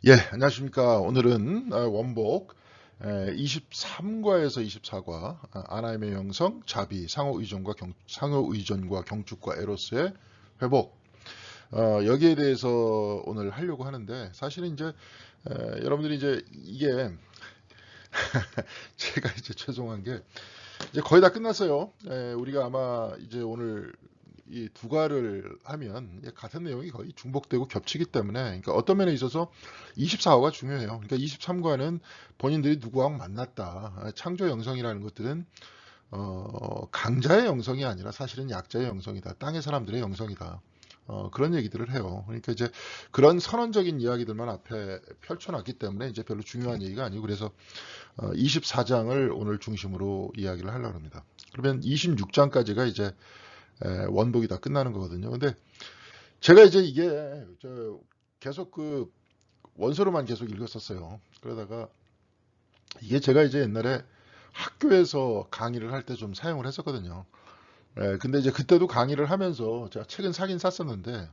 예, 안녕하십니까. 오늘은 원복 23과에서 24과 아나임의 영성, 자비, 상호의존과 경축과 에로스의 회복, 여기에 대해서 오늘 하려고 하는데, 사실은 이제 여러분들이 이제 이게 제가 이제 죄송한 게 이제 거의 다 끝났어요. 우리가 아마 이제 오늘 이 두 과를 하면 같은 내용이 거의 중복되고 겹치기 때문에, 그러니까 어떤 면에 있어서 24화가 중요해요. 그러니까 23과는 본인들이 누구하고 만났다. 창조 영성이라는 것들은 강자의 영성이 아니라 사실은 약자의 영성이다. 땅의 사람들의 영성이다. 그런 얘기들을 해요. 그러니까 이제 그런 선언적인 이야기들만 앞에 펼쳐놨기 때문에 이제 별로 중요한 얘기가 아니고, 그래서 24장을 오늘 중심으로 이야기를 하려고 합니다. 그러면 26장까지가 이제 원복이 다 끝나는 거거든요. 근데 제가 이제 이게 계속 그 원서로만 계속 읽었었어요. 그러다가 이게 제가 이제 옛날에 학교에서 강의를 할 때 좀 사용을 했었거든요. 근데 이제 그때도 강의를 하면서 제가 책은 사긴 샀었는데,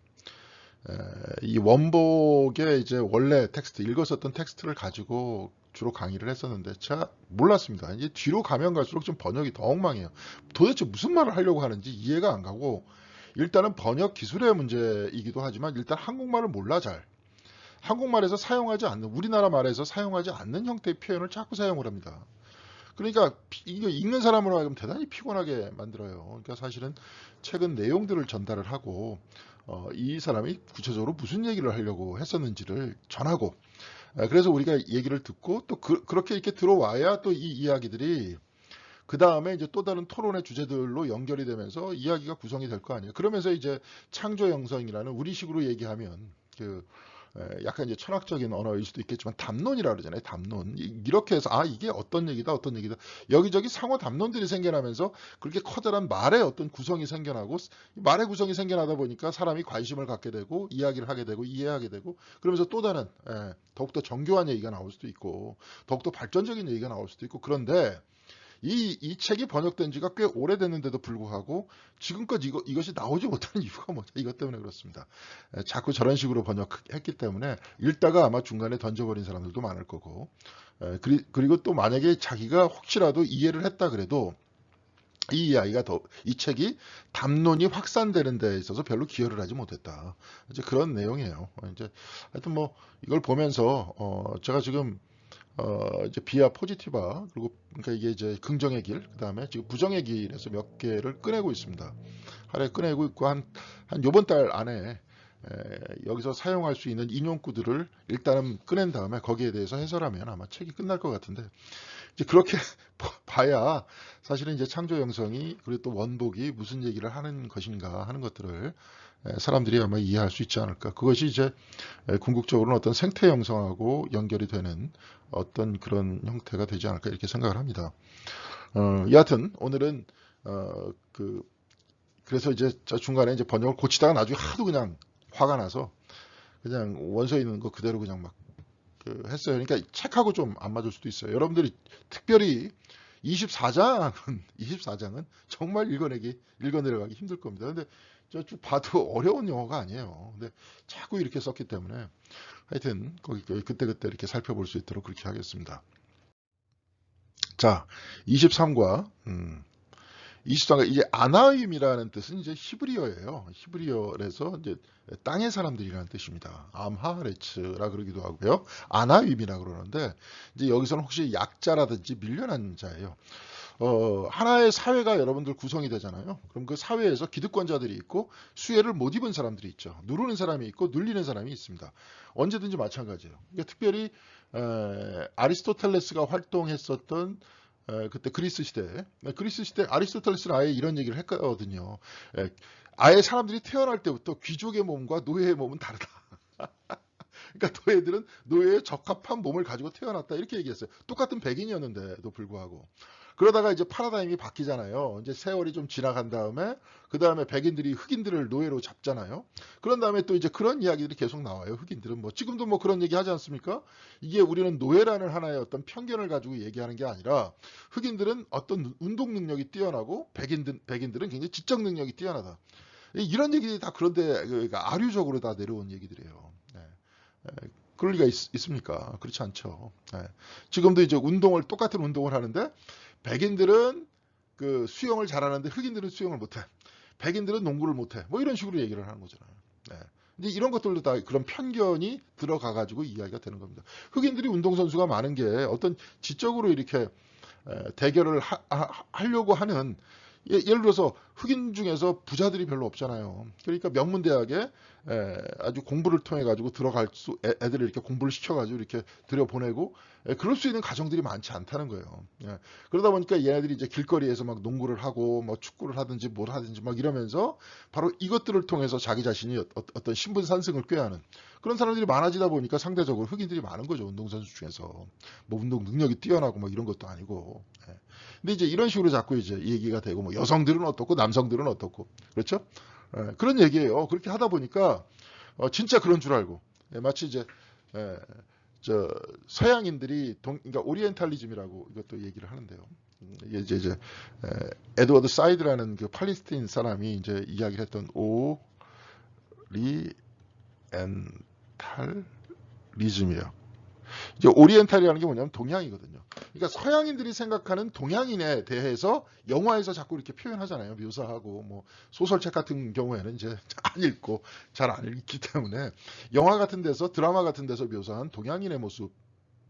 이 원복의 이제 원래 텍스트, 읽었었던 텍스트를 가지고 주로 강의를 했었는데 제가 몰랐습니다. 이제 뒤로 가면 갈수록 좀 번역이 더 엉망해요. 도대체 무슨 말을 하려고 하는지 이해가 안 가고, 일단은 번역 기술의 문제이기도 하지만 일단 한국말을 몰라 잘. 한국말에서 사용하지 않는, 우리나라 말에서 사용하지 않는 형태의 표현을 자꾸 사용을 합니다. 그러니까 이거 읽는 사람으로 하여금 대단히 피곤하게 만들어요. 그러니까 사실은 책은 내용들을 전달을 하고 이 사람이 구체적으로 무슨 얘기를 하려고 했었는지를 전하고, 그래서 우리가 얘기를 듣고 또 렇게 이렇게 들어와야 또 이 이야기들이 그 다음에 이제 또 다른 토론의 주제들로 연결이 되면서 이야기가 구성이 될 거 아니에요. 그러면서 이제 창조 영성이라는, 우리식으로 얘기하면 약간 이제 철학적인 언어일 수도 있겠지만 담론이라 그러잖아요. 담론. 이렇게 해서 이게 어떤 얘기다 어떤 얘기다, 여기저기 상호 담론들이 생겨나면서 그렇게 커다란 말의 어떤 구성이 생겨나고, 말의 구성이 생겨나다 보니까 사람이 관심을 갖게 되고 이야기를 하게 되고 이해하게 되고, 그러면서 또 다른 더욱더 정교한 얘기가 나올 수도 있고 더욱더 발전적인 얘기가 나올 수도 있고. 그런데 이 책이 번역된 지가 꽤 오래됐는데도 불구하고 지금껏 이것이 나오지 못하는 이유가 뭐냐, 이것 때문에 그렇습니다. 자꾸 저런 식으로 번역했기 때문에 읽다가 아마 중간에 던져버린 사람들도 많을 거고, 그리고 또 만약에 자기가 혹시라도 이해를 했다 그래도 이 책이 담론이 확산되는 데 있어서 별로 기여를 하지 못했다. 이제 그런 내용이에요. 이제 하여튼 뭐 이걸 보면서 제가 지금 이제 비아 포지티바, 그리고 그러니까 이게 이제 긍정의 길, 그다음에 지금 부정의 길에서 몇 개를 꺼내고 있습니다. 하루에 꺼내고 있고, 한 요번 달 안에 여기서 사용할 수 있는 인용구들을 일단은 꺼낸 다음에 거기에 대해서 해설하면 아마 책이 끝날 것 같은데, 이제 그렇게 봐야 사실은 이제 창조 영성이, 그리고 또 원복이 무슨 얘기를 하는 것인가 하는 것들을 사람들이 아마 이해할 수 있지 않을까. 그것이 이제 궁극적으로는 어떤 생태 형성하고 연결이 되는 어떤 그런 형태가 되지 않을까, 이렇게 생각을 합니다. 여하튼 오늘은 그래서 이제 저 중간에 이제 번역을 고치다가 나중에 하도 그냥 화가 나서 그냥 원서에 있는 거 그대로 그냥 막 했어요. 그러니까 책하고 좀 안 맞을 수도 있어요. 여러분들이 특별히 24장은 24장은 정말 읽어내려가기 힘들 겁니다. 근데 저쭉 봐도 어려운 영어가 아니에요. 근데 자꾸 이렇게 썼기 때문에 하여튼 거기 그때그때 이렇게 살펴볼 수 있도록 그렇게 하겠습니다. 자, 23과 24가 이제 아나임이라는 뜻은 이제 히브리어예요. 히브리어에서 이제 땅의 사람들이라는 뜻입니다. 암하레츠라 그러기도 하고요. 아나임이라 그러는데, 이제 여기서는 혹시 약자라든지 밀려난 자예요. 하나의 사회가 여러분들 구성이 되잖아요. 그럼 그 사회에서 기득권자들이 있고 수혜를 못 입은 사람들이 있죠. 누르는 사람이 있고 눌리는 사람이 있습니다. 언제든지 마찬가지예요. 그러니까 특별히 아리스토텔레스가 활동했었던 그때 그리스 시대 아리스토텔레스는 아예 이런 얘기를 했거든요. 에, 아예 사람들이 태어날 때부터 귀족의 몸과 노예의 몸은 다르다. 그러니까 노예들은 노예에 적합한 몸을 가지고 태어났다, 이렇게 얘기했어요. 똑같은 백인이었는데도 불구하고. 그러다가 이제 파라다임이 바뀌잖아요. 이제 세월이 좀 지나간 다음에 그 다음에 백인들이 흑인들을 노예로 잡잖아요. 그런 다음에 또 이제 그런 이야기들이 계속 나와요. 흑인들은 뭐 지금도 뭐 그런 얘기 하지 않습니까? 이게 우리는 노예라는 하나의 어떤 편견을 가지고 얘기하는 게 아니라 흑인들은 어떤 운동 능력이 뛰어나고 백인들은 굉장히 지적 능력이 뛰어나다. 이런 얘기들이 다 그런데 그러니까 아류적으로 다 내려온 얘기들이에요. 네. 그럴 리가 있습니까? 그렇지 않죠. 예. 지금도 이제 똑같은 운동을 하는데 백인들은 그 수영을 잘하는데 흑인들은 수영을 못해. 백인들은 농구를 못해. 뭐 이런 식으로 얘기를 하는 거잖아요. 예. 이제 이런 것들도 다 그런 편견이 들어가 가지고 이야기가 되는 겁니다. 흑인들이 운동선수가 많은 게 어떤 지적으로 이렇게 대결을 하려고 하는, 예를 들어서 흑인 중에서 부자들이 별로 없잖아요. 그러니까 명문대학에 아주 공부를 통해 가지고 애들을 이렇게 공부를 시켜 가지고 이렇게 들여보내고 그럴 수 있는 가정들이 많지 않다는 거예요. 예. 그러다 보니까 얘네들이 이제 길거리에서 막 농구를 하고 뭐 축구를 하든지 뭘 하든지 막 이러면서 바로 이것들을 통해서 자기 자신이 어떤 신분 상승을 꾀하는 그런 사람들이 많아지다 보니까 상대적으로 흑인들이 많은 거죠. 운동선수 중에서. 뭐 운동 능력이 뛰어나고 막 이런 것도 아니고. 예. 근데 이제 이런 식으로 자꾸 이제 얘기가 되고, 뭐 여성들은 어떻고 남성들은 어떻고, 그렇죠? 그런 얘기예요. 그렇게 하다 보니까 진짜 그런 줄 알고, 마치 이제 저 서양인들이 그러니까 오리엔탈리즘이라고 이것도 얘기를 하는데요. 이게 이제 에드워드 사이드라는 그 팔레스타인 사람이 이제 이야기를 했던 오리엔탈리즘이에요. 이제 오리엔탈이라는 게 뭐냐면 동양이거든요. 그러니까 서양인들이 생각하는 동양인에 대해서 영화에서 자꾸 이렇게 표현하잖아요. 묘사하고, 뭐 소설책 같은 경우에는 이제 안 읽고 잘 안 읽기 때문에 영화 같은 데서, 드라마 같은 데서 묘사한 동양인의 모습이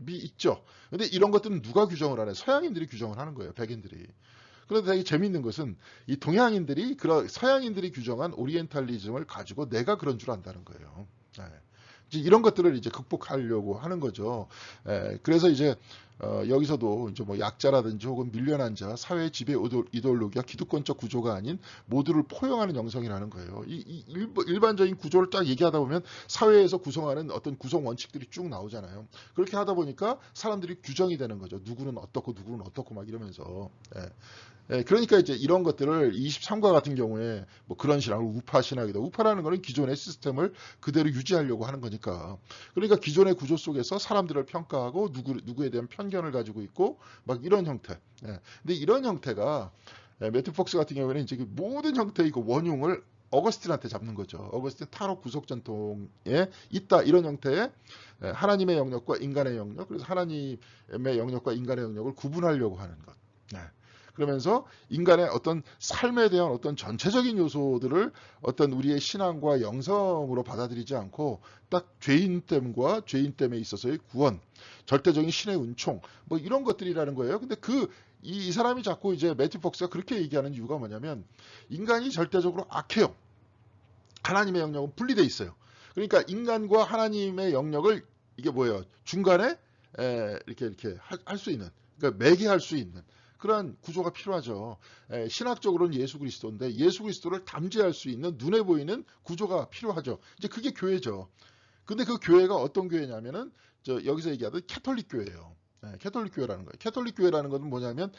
있죠. 근데 이런 것들은 누가 규정을 하냐? 서양인들이 규정을 하는 거예요. 백인들이. 그런데 되게 재밌는 것은 이 동양인들이 서양인들이 규정한 오리엔탈리즘을 가지고 내가 그런 줄 안다는 거예요. 네. 이제 이런 것들을 이제 극복하려고 하는 거죠. 그래서 이제 여기서도 이제 뭐 약자라든지 혹은 밀려난 자, 사회 지배 이데올로기와 기득권적 구조가 아닌 모두를 포용하는 영성이라는 거예요. 일반적인 구조를 딱 얘기하다 보면 사회에서 구성하는 어떤 구성 원칙들이 쭉 나오잖아요. 그렇게 하다 보니까 사람들이 규정이 되는 거죠. 누구는 어떻고 막 이러면서. 그러니까 이제 이런 것들을 23과 같은 경우에 뭐 그런 신학을 우파 신학이다. 우파라는 거는 기존의 시스템을 그대로 유지하려고 하는 거니까. 그러니까 기존의 구조 속에서 사람들을 평가하고 누구에 대한 편견을 가지고 있고 막 이런 형태. 근데 이런 형태가 매튜 폭스 같은 경우에는 이제 모든 형태의 그 원흉을 어거스틴한테 잡는 거죠. 어거스틴 타로 구속 전통에 있다. 이런 형태의 하나님의 영역과 인간의 영역, 그래서 하나님의 영역과 인간의 영역을 구분하려고 하는 것. 그러면서 인간의 어떤 삶에 대한 어떤 전체적인 요소들을 어떤 우리의 신앙과 영성으로 받아들이지 않고 딱 죄인됨과 죄인됨에 있어서의 구원, 절대적인 신의 은총, 뭐 이런 것들이라는 거예요. 근데 이 사람이 자꾸 이제 매튜 폭스가 그렇게 얘기하는 이유가 뭐냐면 인간이 절대적으로 악해요. 하나님의 영역은 분리돼 있어요. 그러니까 인간과 하나님의 영역을 이게 뭐예요? 중간에 이렇게 할 수 있는, 그러니까 매개할 수 있는 그러한 구조가 필요하죠. 신학적으로는 예수 그리스도인데 예수 그리스도를 담재할 수 있는 눈에 보이는 구조가 필요하죠. 이제 그게 교회죠. 근데 그 교회가 어떤 교회냐면은 여기서 얘기하던 캐톨릭 교회예요. 캐톨릭 교회라는 거예요. 캐톨릭 교회라는 것은 뭐냐면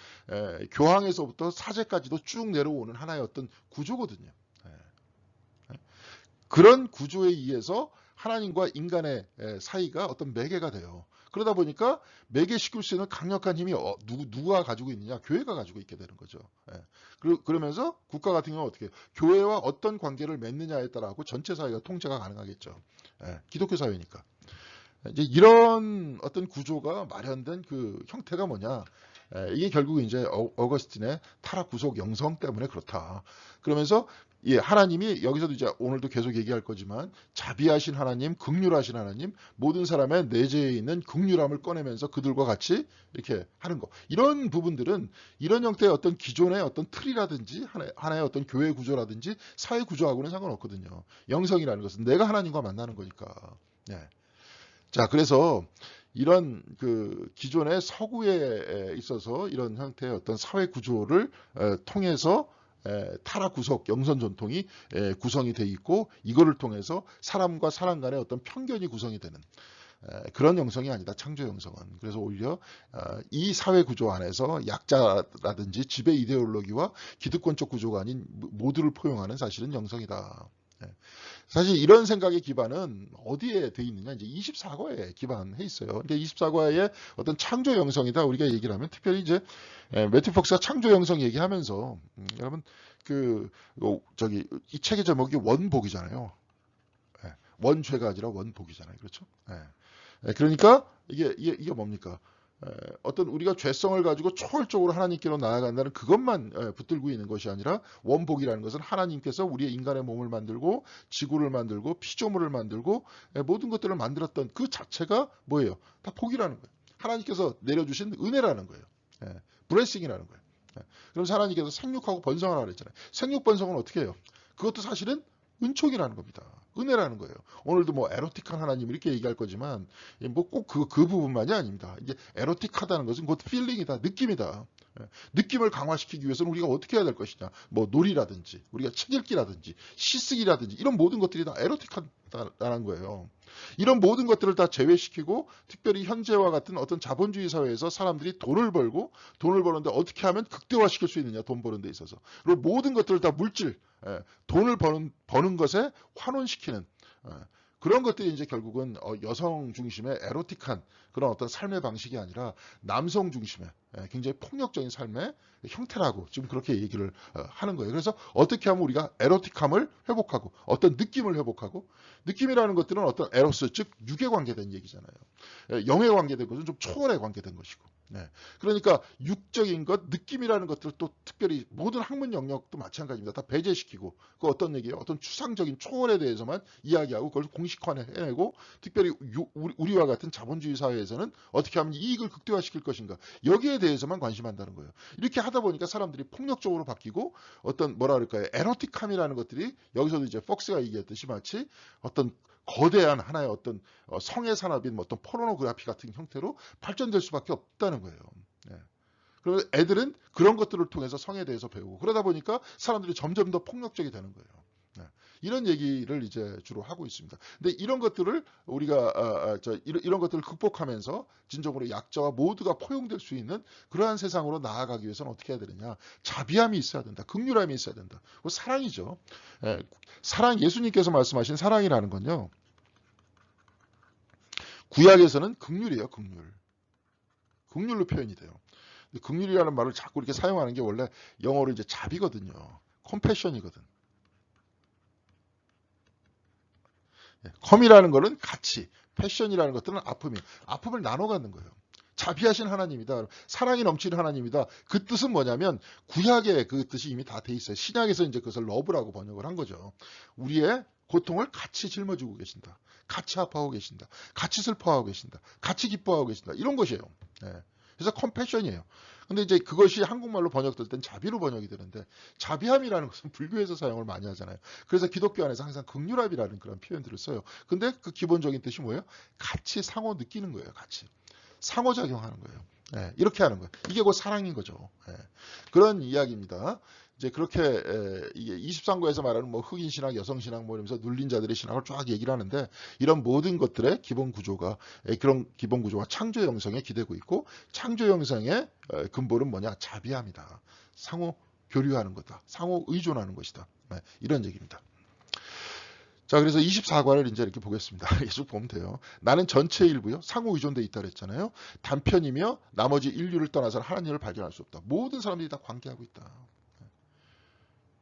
교황에서부터 사제까지도 쭉 내려오는 하나의 어떤 구조거든요. 그런 구조에 의해서 하나님과 인간의 사이가 어떤 매개가 돼요. 그러다 보니까 매개시킬 수 있는 강력한 힘이 누가 가지고 있느냐? 교회가 가지고 있게 되는 거죠. 그러면서 국가 같은 경우는 어떻게 해요? 교회와 어떤 관계를 맺느냐에 따라 전체 사회가 통제가 가능하겠죠. 기독교 사회니까. 이제 이런 어떤 구조가 마련된 그 형태가 뭐냐? 이게 결국 이제 어거스틴의 타락 구속 영성 때문에 그렇다. 그러면서 하나님이 여기서도 이제 오늘도 계속 얘기할 거지만 자비하신 하나님, 긍휼하신 하나님, 모든 사람의 내재에 있는 긍휼함을 꺼내면서 그들과 같이 이렇게 하는 거. 이런 부분들은 이런 형태의 어떤 기존의 어떤 틀이라든지 하나의 어떤 교회 구조라든지 사회 구조하고는 상관없거든요. 영성이라는 것은 내가 하나님과 만나는 거니까. 자, 그래서 이런 그 기존의 서구에 있어서 이런 형태의 어떤 사회 구조를 통해서 타락 구속 영선 전통이 구성이 돼 있고, 이거를 통해서 사람과 사람 간의 어떤 편견이 구성이 되는 그런 영성이 아니다. 창조 영성은. 그래서 오히려 이 사회 구조 안에서 약자라든지 지배 이데올로기와 기득권적 구조가 아닌 모두를 포용하는 사실은 영성이다. 사실 이런 생각의 기반은 어디에 돼 있느냐? 이제 24과에 기반해 있어요. 근데 24과의 어떤 창조 영성이다 우리가 얘기를 하면, 특별히 이제 매튜 폭스가 창조 영성 얘기하면서 여러분 이 책의 제목이 원복이잖아요. 원죄가 아니라 원복이잖아요. 그렇죠? 그러니까 이게 뭡니까? 어떤 우리가 죄성을 가지고 초월적으로 하나님께로 나아간다는 그것만 붙들고 있는 것이 아니라 원복이라는 것은 하나님께서 우리의 인간의 몸을 만들고 지구를 만들고 피조물을 만들고 모든 것들을 만들었던 그 자체가 뭐예요? 다 복이라는 거예요. 하나님께서 내려주신 은혜라는 거예요. 브레싱이라는 거예요. 그래서 하나님께서 생육하고 번성하라고 그랬잖아요. 생육 번성은 어떻게 해요? 그것도 사실은 은총이라는 겁니다. 은혜라는 거예요. 오늘도 뭐 에로틱한 하나님 이렇게 얘기할 거지만 뭐 꼭 그 부분만이 아닙니다. 이제 에로틱하다는 것은 곧 필링이다, 느낌이다. 느낌을 강화시키기 위해서는 우리가 어떻게 해야 될 것이냐. 뭐 놀이라든지 우리가 책 읽기라든지 시쓰기라든지 이런 모든 것들이 다 에로틱하다는 거예요. 이런 모든 것들을 다 제외시키고 특별히 현재와 같은 어떤 자본주의 사회에서 사람들이 돈을 버는데 어떻게 하면 극대화시킬 수 있느냐. 돈 버는 데 있어서. 그리고 모든 것들을 다 물질, 돈을 버는 것에 환원시키는 그런 것들이 이제 결국은 여성 중심의 에로틱한 그런 어떤 삶의 방식이 아니라 남성 중심의 굉장히 폭력적인 삶의 형태라고 지금 그렇게 얘기를 하는 거예요. 그래서 어떻게 하면 우리가 에로틱함을 회복하고 어떤 느낌을 회복하고 느낌이라는 것들은 어떤 에로스 즉 육에 관계된 얘기잖아요. 영에 관계된 것은 좀 초월에 관계된 것이고. 그러니까 육적인 것, 느낌이라는 것들 또 특별히 모든 학문 영역도 마찬가지입니다. 다 배제시키고 그 어떤 얘기예요? 어떤 추상적인 초월에 대해서만 이야기하고 그걸 공식화해내고 특별히 우리와 같은 자본주의 사회에서는 어떻게 하면 이익을 극대화시킬 것인가 여기에 대해서만 관심한다는 거예요. 이렇게 하다 보니까 사람들이 폭력적으로 바뀌고 어떤 뭐라 그럴까요? 에로틱함이라는 것들이 여기서도 이제 폭스가 얘기했듯이 마치 어떤 거대한 하나의 어떤 성의 산업인 어떤 포르노그래피 같은 형태로 발전될 수밖에 없다는 거예요. 그리고 애들은 그런 것들을 통해서 성에 대해서 배우고 그러다 보니까 사람들이 점점 더 폭력적이 되는 거예요. 이런 얘기를 이제 주로 하고 있습니다. 근데 이런 것들을 우리가 이런 것들을 극복하면서 진정으로 약자와 모두가 포용될 수 있는 그러한 세상으로 나아가기 위해서는 어떻게 해야 되느냐? 자비함이 있어야 된다. 긍휼함이 있어야 된다. 사랑이죠. 사랑 예수님께서 말씀하신 사랑이라는 건요. 구약에서는 긍휼이에요. 긍휼. 긍휼로 표현이 돼요. 긍휼이라는 말을 자꾸 이렇게 사용하는 게 원래 영어로 이제 자비거든요. 컴패션이거든. 컴이라는 거는 가치, 패션이라는 것들은 아픔을 나눠 갖는 거예요. 자비하신 하나님이다. 사랑이 넘치는 하나님이다. 그 뜻은 뭐냐면 구약의 그 뜻이 이미 다 돼 있어요. 신약에서 이제 그것을 러브라고 번역을 한 거죠. 우리의 고통을 같이 짊어지고 계신다. 같이 아파하고 계신다. 같이 슬퍼하고 계신다. 같이 기뻐하고 계신다. 이런 것이에요. 그래서 컴패션이에요. 근데 이제 그것이 한국말로 번역될 땐 자비로 번역이 되는데 자비함이라는 것은 불교에서 사용을 많이 하잖아요. 그래서 기독교 안에서 항상 긍휼함이라는 그런 표현들을 써요. 근데 그 기본적인 뜻이 뭐예요? 같이 상호 느끼는 거예요. 같이. 상호작용하는 거예요. 이렇게 하는 거예요. 이게 곧 사랑인 거죠. 그런 이야기입니다. 이제 그렇게 이게 23구에서 말하는 뭐 흑인 신학, 여성 신학 뭐 이러면서 눌린 자들의 신학을 쫙 얘기를 하는데 이런 모든 것들의 기본 구조가 그런 기본 구조가 창조 형성에 기대고 있고 창조 형성의 근본은 뭐냐? 자비함이다. 상호 교류하는 거다. 상호 의존하는 것이다. 이런 얘기입니다. 자, 그래서 24과를 이제 이렇게 보겠습니다. 계속 보면 돼요. 나는 전체 일부요. 상호 의존돼 있다 그랬잖아요. 단편이며 나머지 인류를 떠나서 하나님을 발견할 수 없다. 모든 사람들이 다 관계하고 있다.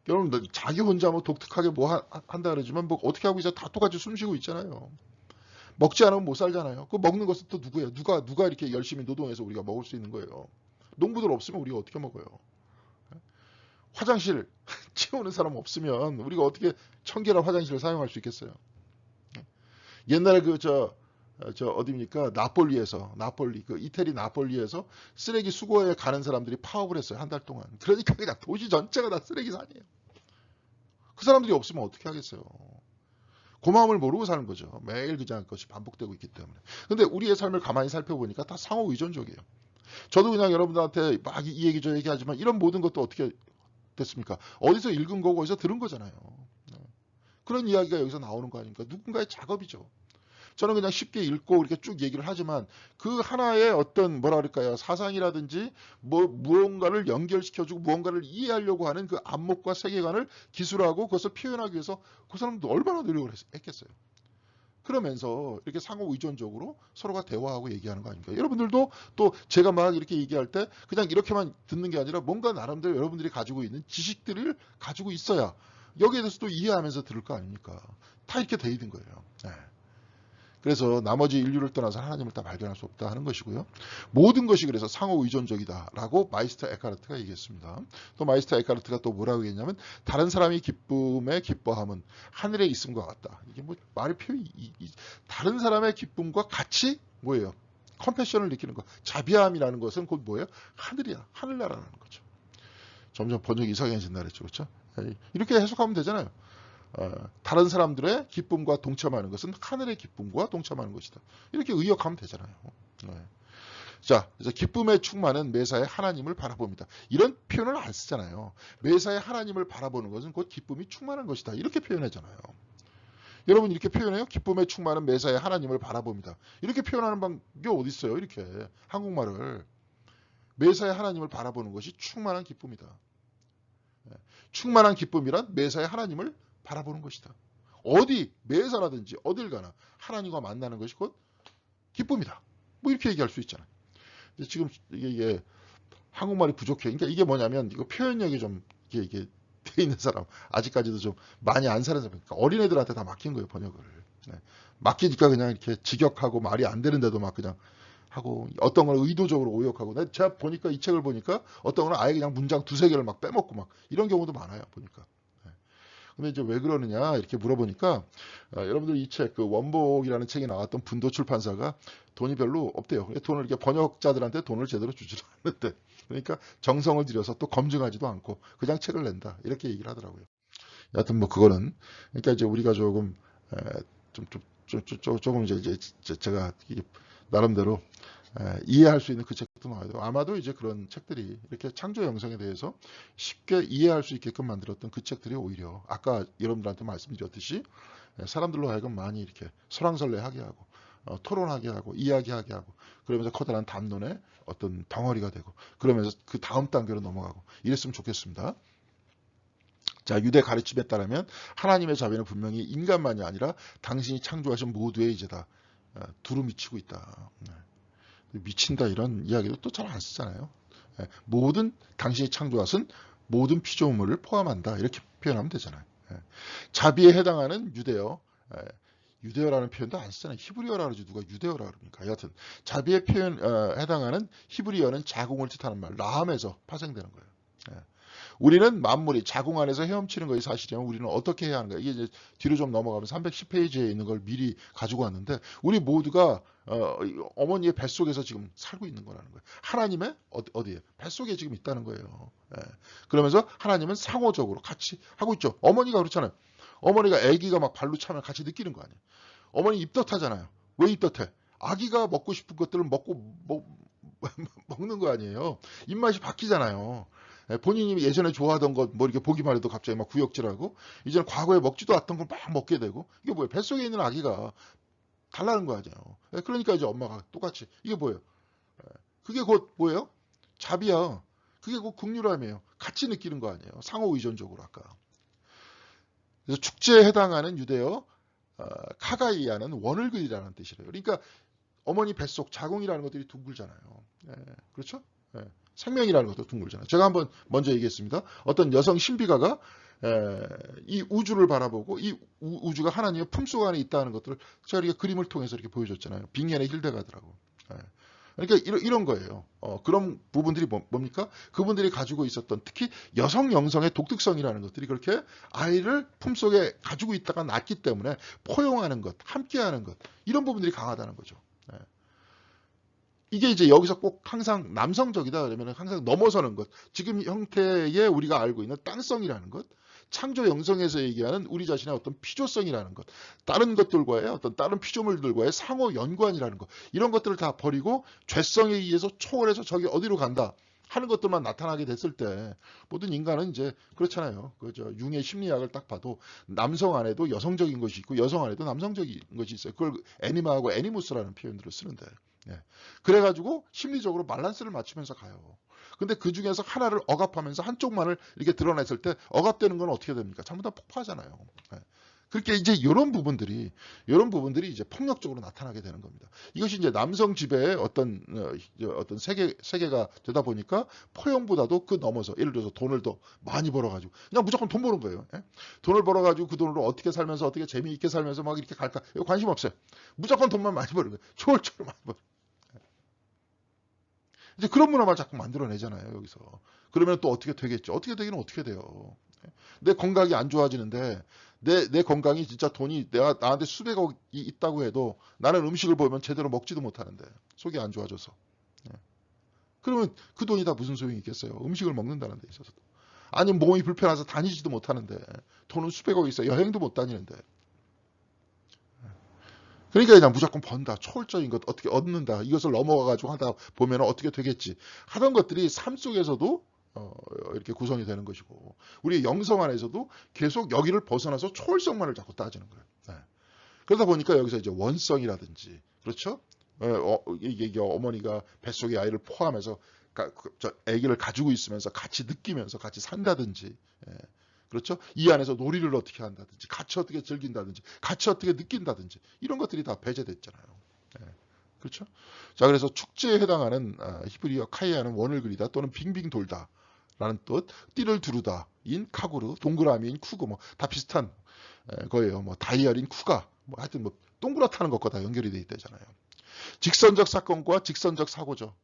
여러분, 자기 혼자 뭐 독특하게 뭐 한다 그러지만 뭐 어떻게 하고 있어? 다 똑같이 숨 쉬고 있잖아요. 먹지 않으면 못 살잖아요. 그 먹는 것은 또 누구예요? 누가 이렇게 열심히 노동해서 우리가 먹을 수 있는 거예요? 농부들 없으면 우리가 어떻게 먹어요? 화장실 치우는 사람 없으면 우리가 어떻게 1000개나 화장실을 사용할 수 있겠어요? 옛날에 어디입니까? 나폴리, 그 이태리 나폴리에서 쓰레기 수거에 가는 사람들이 파업을 했어요. 한 달 동안. 그러니까 그냥 도시 전체가 다 쓰레기 산이에요. 그 사람들이 없으면 어떻게 하겠어요? 고마움을 모르고 사는 거죠. 매일 그냥 그것이 반복되고 있기 때문에. 근데 우리의 삶을 가만히 살펴보니까 다 상호 의존적이에요. 저도 그냥 여러분들한테 막 이 얘기 저 얘기 하지만 이런 모든 것도 어떻게 됐습니까? 어디서 읽은 거고 어디서 들은 거잖아요. 그런 이야기가 여기서 나오는 거 아닙니까? 누군가의 작업이죠. 저는 그냥 쉽게 읽고 이렇게 쭉 얘기를 하지만 그 하나의 어떤 뭐라 그럴까요? 사상이라든지 뭐 무언가를 연결시켜주고 무언가를 이해하려고 하는 그 안목과 세계관을 기술하고 그것을 표현하기 위해서 그 사람도 얼마나 노력을 했겠어요. 그러면서 이렇게 상호 의존적으로 서로가 대화하고 얘기하는 거 아닙니까? 여러분들도 또 제가 막 이렇게 얘기할 때 그냥 이렇게만 듣는 게 아니라 뭔가 나름대로 여러분들이 가지고 있는 지식들을 가지고 있어야 여기에 대해서 또 이해하면서 들을 거 아닙니까? 다 이렇게 돼 있는 거예요. 그래서 나머지 인류를 떠나서 하나님을 다 발견할 수 없다 하는 것이고요. 모든 것이 그래서 상호 의존적이다라고 마이스터 에카르트가 얘기했습니다. 또 마이스터 에카르트가 또 뭐라고 얘기했냐면 다른 사람이 기쁨에 기뻐함은 하늘에 있음과 같다. 이게 뭐 말의 표현이 다른 사람의 기쁨과 같이 뭐예요? 컴패션을 느끼는 것. 자비함이라는 것은 곧 뭐예요? 하늘이야. 하늘나라라는 거죠. 점점 번역이 이상해진다 그랬죠. 그렇죠? 이렇게 해석하면 되잖아요. 다른 사람들의 기쁨과 동참하는 것은 하늘의 기쁨과 동참하는 것이다. 이렇게 의역하면 되잖아요. 자, 그래서 기쁨의 충만은 매사에 하나님을 바라봅니다. 이런 표현을 안 쓰잖아요. 매사에 하나님을 바라보는 것은 곧 기쁨이 충만한 것이다. 이렇게 표현하잖아요. 여러분 이렇게 표현해요? 기쁨의 충만은 매사에 하나님을 바라봅니다. 이렇게 표현하는 방법이 어디 있어요? 이렇게 한국말을 매사에 하나님을 바라보는 것이 충만한 기쁨이다. 충만한 기쁨이란 매사에 하나님을 바라보는 것이다. 어디 매사라든지 어딜 가나 하나님과 만나는 것이 곧 기쁨이다. 뭐 이렇게 얘기할 수 있잖아요. 지금 이게 한국말이 부족해. 그러니까 이게 뭐냐면 이거 표현력이 좀 이게 돼 있는 사람 아직까지도 좀 많이 안 사는 사람. 그러니까 어린애들한테 다 맡긴 거예요 번역을. 맡기니까 그냥 이렇게 직역하고 말이 안 되는데도 막 그냥 하고 어떤 걸 의도적으로 오역하고 제가 보니까 이 책을 보니까 어떤 거는 아예 그냥 문장 두세 개를 막 빼먹고 막 이런 경우도 많아요 보니까. 근데 이제 왜 그러느냐 이렇게 물어보니까 여러분들 이 책 그 원복이라는 책이 나왔던 분도 출판사가 돈이 별로 없대요. 돈을 이렇게 번역자들한테 돈을 제대로 주지도 않는데 그러니까 정성을 들여서 또 검증하지도 않고 그냥 책을 낸다 이렇게 얘기를 하더라고요. 여하튼 뭐 그거는 그러니까 이제 우리가 조금 조금 이제 제가 나름대로 이해할 수 있는 그 책도 나와요. 아마도 이제 그런 책들이 이렇게 창조 영성에 대해서 쉽게 이해할 수 있게끔 만들었던 그 책들이 오히려 아까 여러분들한테 말씀드렸듯이 사람들로 하여금 많이 이렇게 설왕설래하게 하고 토론하게 하고 이야기하게 하고 그러면서 커다란 담론의 어떤 덩어리가 되고 그러면서 그 다음 단계로 넘어가고 이랬으면 좋겠습니다. 자, 유대 가르침에 따르면 하나님의 자비는 분명히 인간만이 아니라 당신이 창조하신 모두의 이제다. 두루 미치고 있다. 미친다 이런 이야기도 또 잘 안 쓰잖아요. 모든 당신이 창조하신 모든 피조물을 포함한다. 이렇게 표현하면 되잖아요. 자비에 해당하는 유대어. 유대어라는 표현도 안 쓰잖아요. 히브리어라 그러지 누가 유대어라 그럽니까? 여하튼 자비에 해당하는 히브리어는 자궁을 뜻하는 말 라함에서 파생되는 거예요. 우리는 만물이 자궁 안에서 헤엄치는 것이 사실이면 우리는 어떻게 해야 하는가? 이게 이제 뒤로 좀 넘어가면 310페이지에 있는 걸 미리 가지고 왔는데 우리 모두가 어머니의 뱃속에서 지금 살고 있는 거라는 거예요. 하나님의 어디에? 뱃속에 지금 있다는 거예요. 그러면서 하나님은 상호적으로 같이 하고 있죠. 어머니가 그렇잖아요. 어머니가 아기가 막 발로 차면 같이 느끼는 거 아니에요. 어머니 입덧하잖아요. 왜 입덧해? 아기가 먹고 싶은 것들을 먹는 거 아니에요. 입맛이 바뀌잖아요. 본인이 예전에 좋아하던 것 뭐 이렇게 보기만 해도 갑자기 막 구역질하고 이제는 과거에 먹지도 않던 걸 막 먹게 되고 이게 뭐예요? 뱃속에 있는 아기가 달라는 거 아니에요. 그러니까 이제 엄마가 똑같이 이게 뭐예요? 그게 곧 뭐예요? 자비야. 그게 곧 긍휼함이에요. 같이 느끼는 거 아니에요. 상호 의존적으로 아까. 그래서 축제에 해당하는 유대어 카가이아는 원을 그리라는 뜻이래요. 그러니까 어머니 뱃속 자궁이라는 것들이 둥글잖아요. 그렇죠? 생명이라는 것도 둥글잖아요. 제가 한번 먼저 얘기했습니다. 어떤 여성 신비가가 이 우주를 바라보고 이 우주가 하나님의 품속 안에 있다는 것들을 제가 이렇게 그림을 통해서 이렇게 보여줬잖아요. 빙연의 힐데가드라고. 그러니까 이런 거예요. 그런 부분들이 뭡니까? 그분들이 가지고 있었던 특히 여성 영성의 독특성이라는 것들이 그렇게 아이를 품속에 가지고 있다가 낳기 때문에 포용하는 것, 함께하는 것 이런 부분들이 강하다는 거죠. 이게 이제 여기서 꼭 항상 남성적이다 그러면 항상 넘어서는 것. 지금 형태의 우리가 알고 있는 땅성이라는 것. 창조 영성에서 얘기하는 우리 자신의 어떤 피조성이라는 것. 다른 것들과의 어떤 다른 피조물들과의 상호 연관이라는 것. 이런 것들을 다 버리고 죄성에 의해서 초월해서 저기 어디로 간다. 하는 것들만 나타나게 됐을 때 모든 인간은 이제 그렇잖아요. 그저 융의 심리학을 딱 봐도 남성 안에도 여성적인 것이 있고 여성 안에도 남성적인 것이 있어요. 그걸 애니마하고 애니무스라는 표현들을 쓰는데 그래가지고 심리적으로 밸런스를 맞추면서 가요. 근데 그 중에서 하나를 억압하면서 한쪽만을 이렇게 드러냈을 때 억압되는 건 어떻게 됩니까? 전부 다 폭파하잖아요. 그렇게 이제 이런 부분들이 이제 폭력적으로 나타나게 되는 겁니다. 이것이 이제 남성 지배의 어떤 세계가 되다 보니까 포용보다도 그 넘어서 예를 들어서 돈을 더 많이 벌어가지고 그냥 무조건 돈 버는 거예요. 예? 돈을 벌어가지고 그 돈으로 어떻게 살면서 어떻게 재미있게 살면서 막 이렇게 갈까? 이거 관심 없어요. 무조건 돈만 많이 버는 거예요. 초월적으로 많이 벌어. 이제 그런 문화만 자꾸 만들어내잖아요, 여기서. 그러면 또 어떻게 되겠죠? 어떻게 되기는 어떻게 돼요? 내 건강이 안 좋아지는데, 내 건강이 진짜 돈이 나한테 수백억이 있다고 해도 나는 음식을 보면 제대로 먹지도 못하는데, 속이 안 좋아져서. 예. 그러면 그 돈이 다 무슨 소용이 있겠어요? 음식을 먹는다는 데 있어서도. 아니면 몸이 불편해서 다니지도 못하는데, 돈은 수백억이 있어요. 여행도 못 다니는데. 그러니까 그냥 무조건 번다. 초월적인 것 어떻게 얻는다. 이것을 넘어가가지고 하다 보면 어떻게 되겠지. 하던 것들이 삶 속에서도 이렇게 구성이 되는 것이고 우리 영성 안에서도 계속 여기를 벗어나서 초월성만을 자꾸 따지는 거예요. 네. 그러다 보니까 여기서 이제 원성이라든지 그렇죠? 이게 어머니가 뱃속에 아이를 포함해서 아기를 가지고 있으면서 같이 느끼면서 같이 산다든지 예. 그렇죠? 이 안에서 놀이를 어떻게 한다든지 같이 어떻게 즐긴다든지 같이 어떻게 느낀다든지 이런 것들이 다 배제됐잖아요. 예. 그렇죠? 자, 그래서 축제에 해당하는 히브리어 카이아는 원을 그리다 또는 빙빙 돌다 라는 뜻, 띠를 두르다 인 카구르, 동그라미인 쿠고 뭐 다 비슷한 거예요. 뭐 다이얼인 쿠가 뭐 하여튼 뭐 동그랗다는 것과 다 연결이 돼 있다잖아요. 직선적 사건과 직선적 사고죠.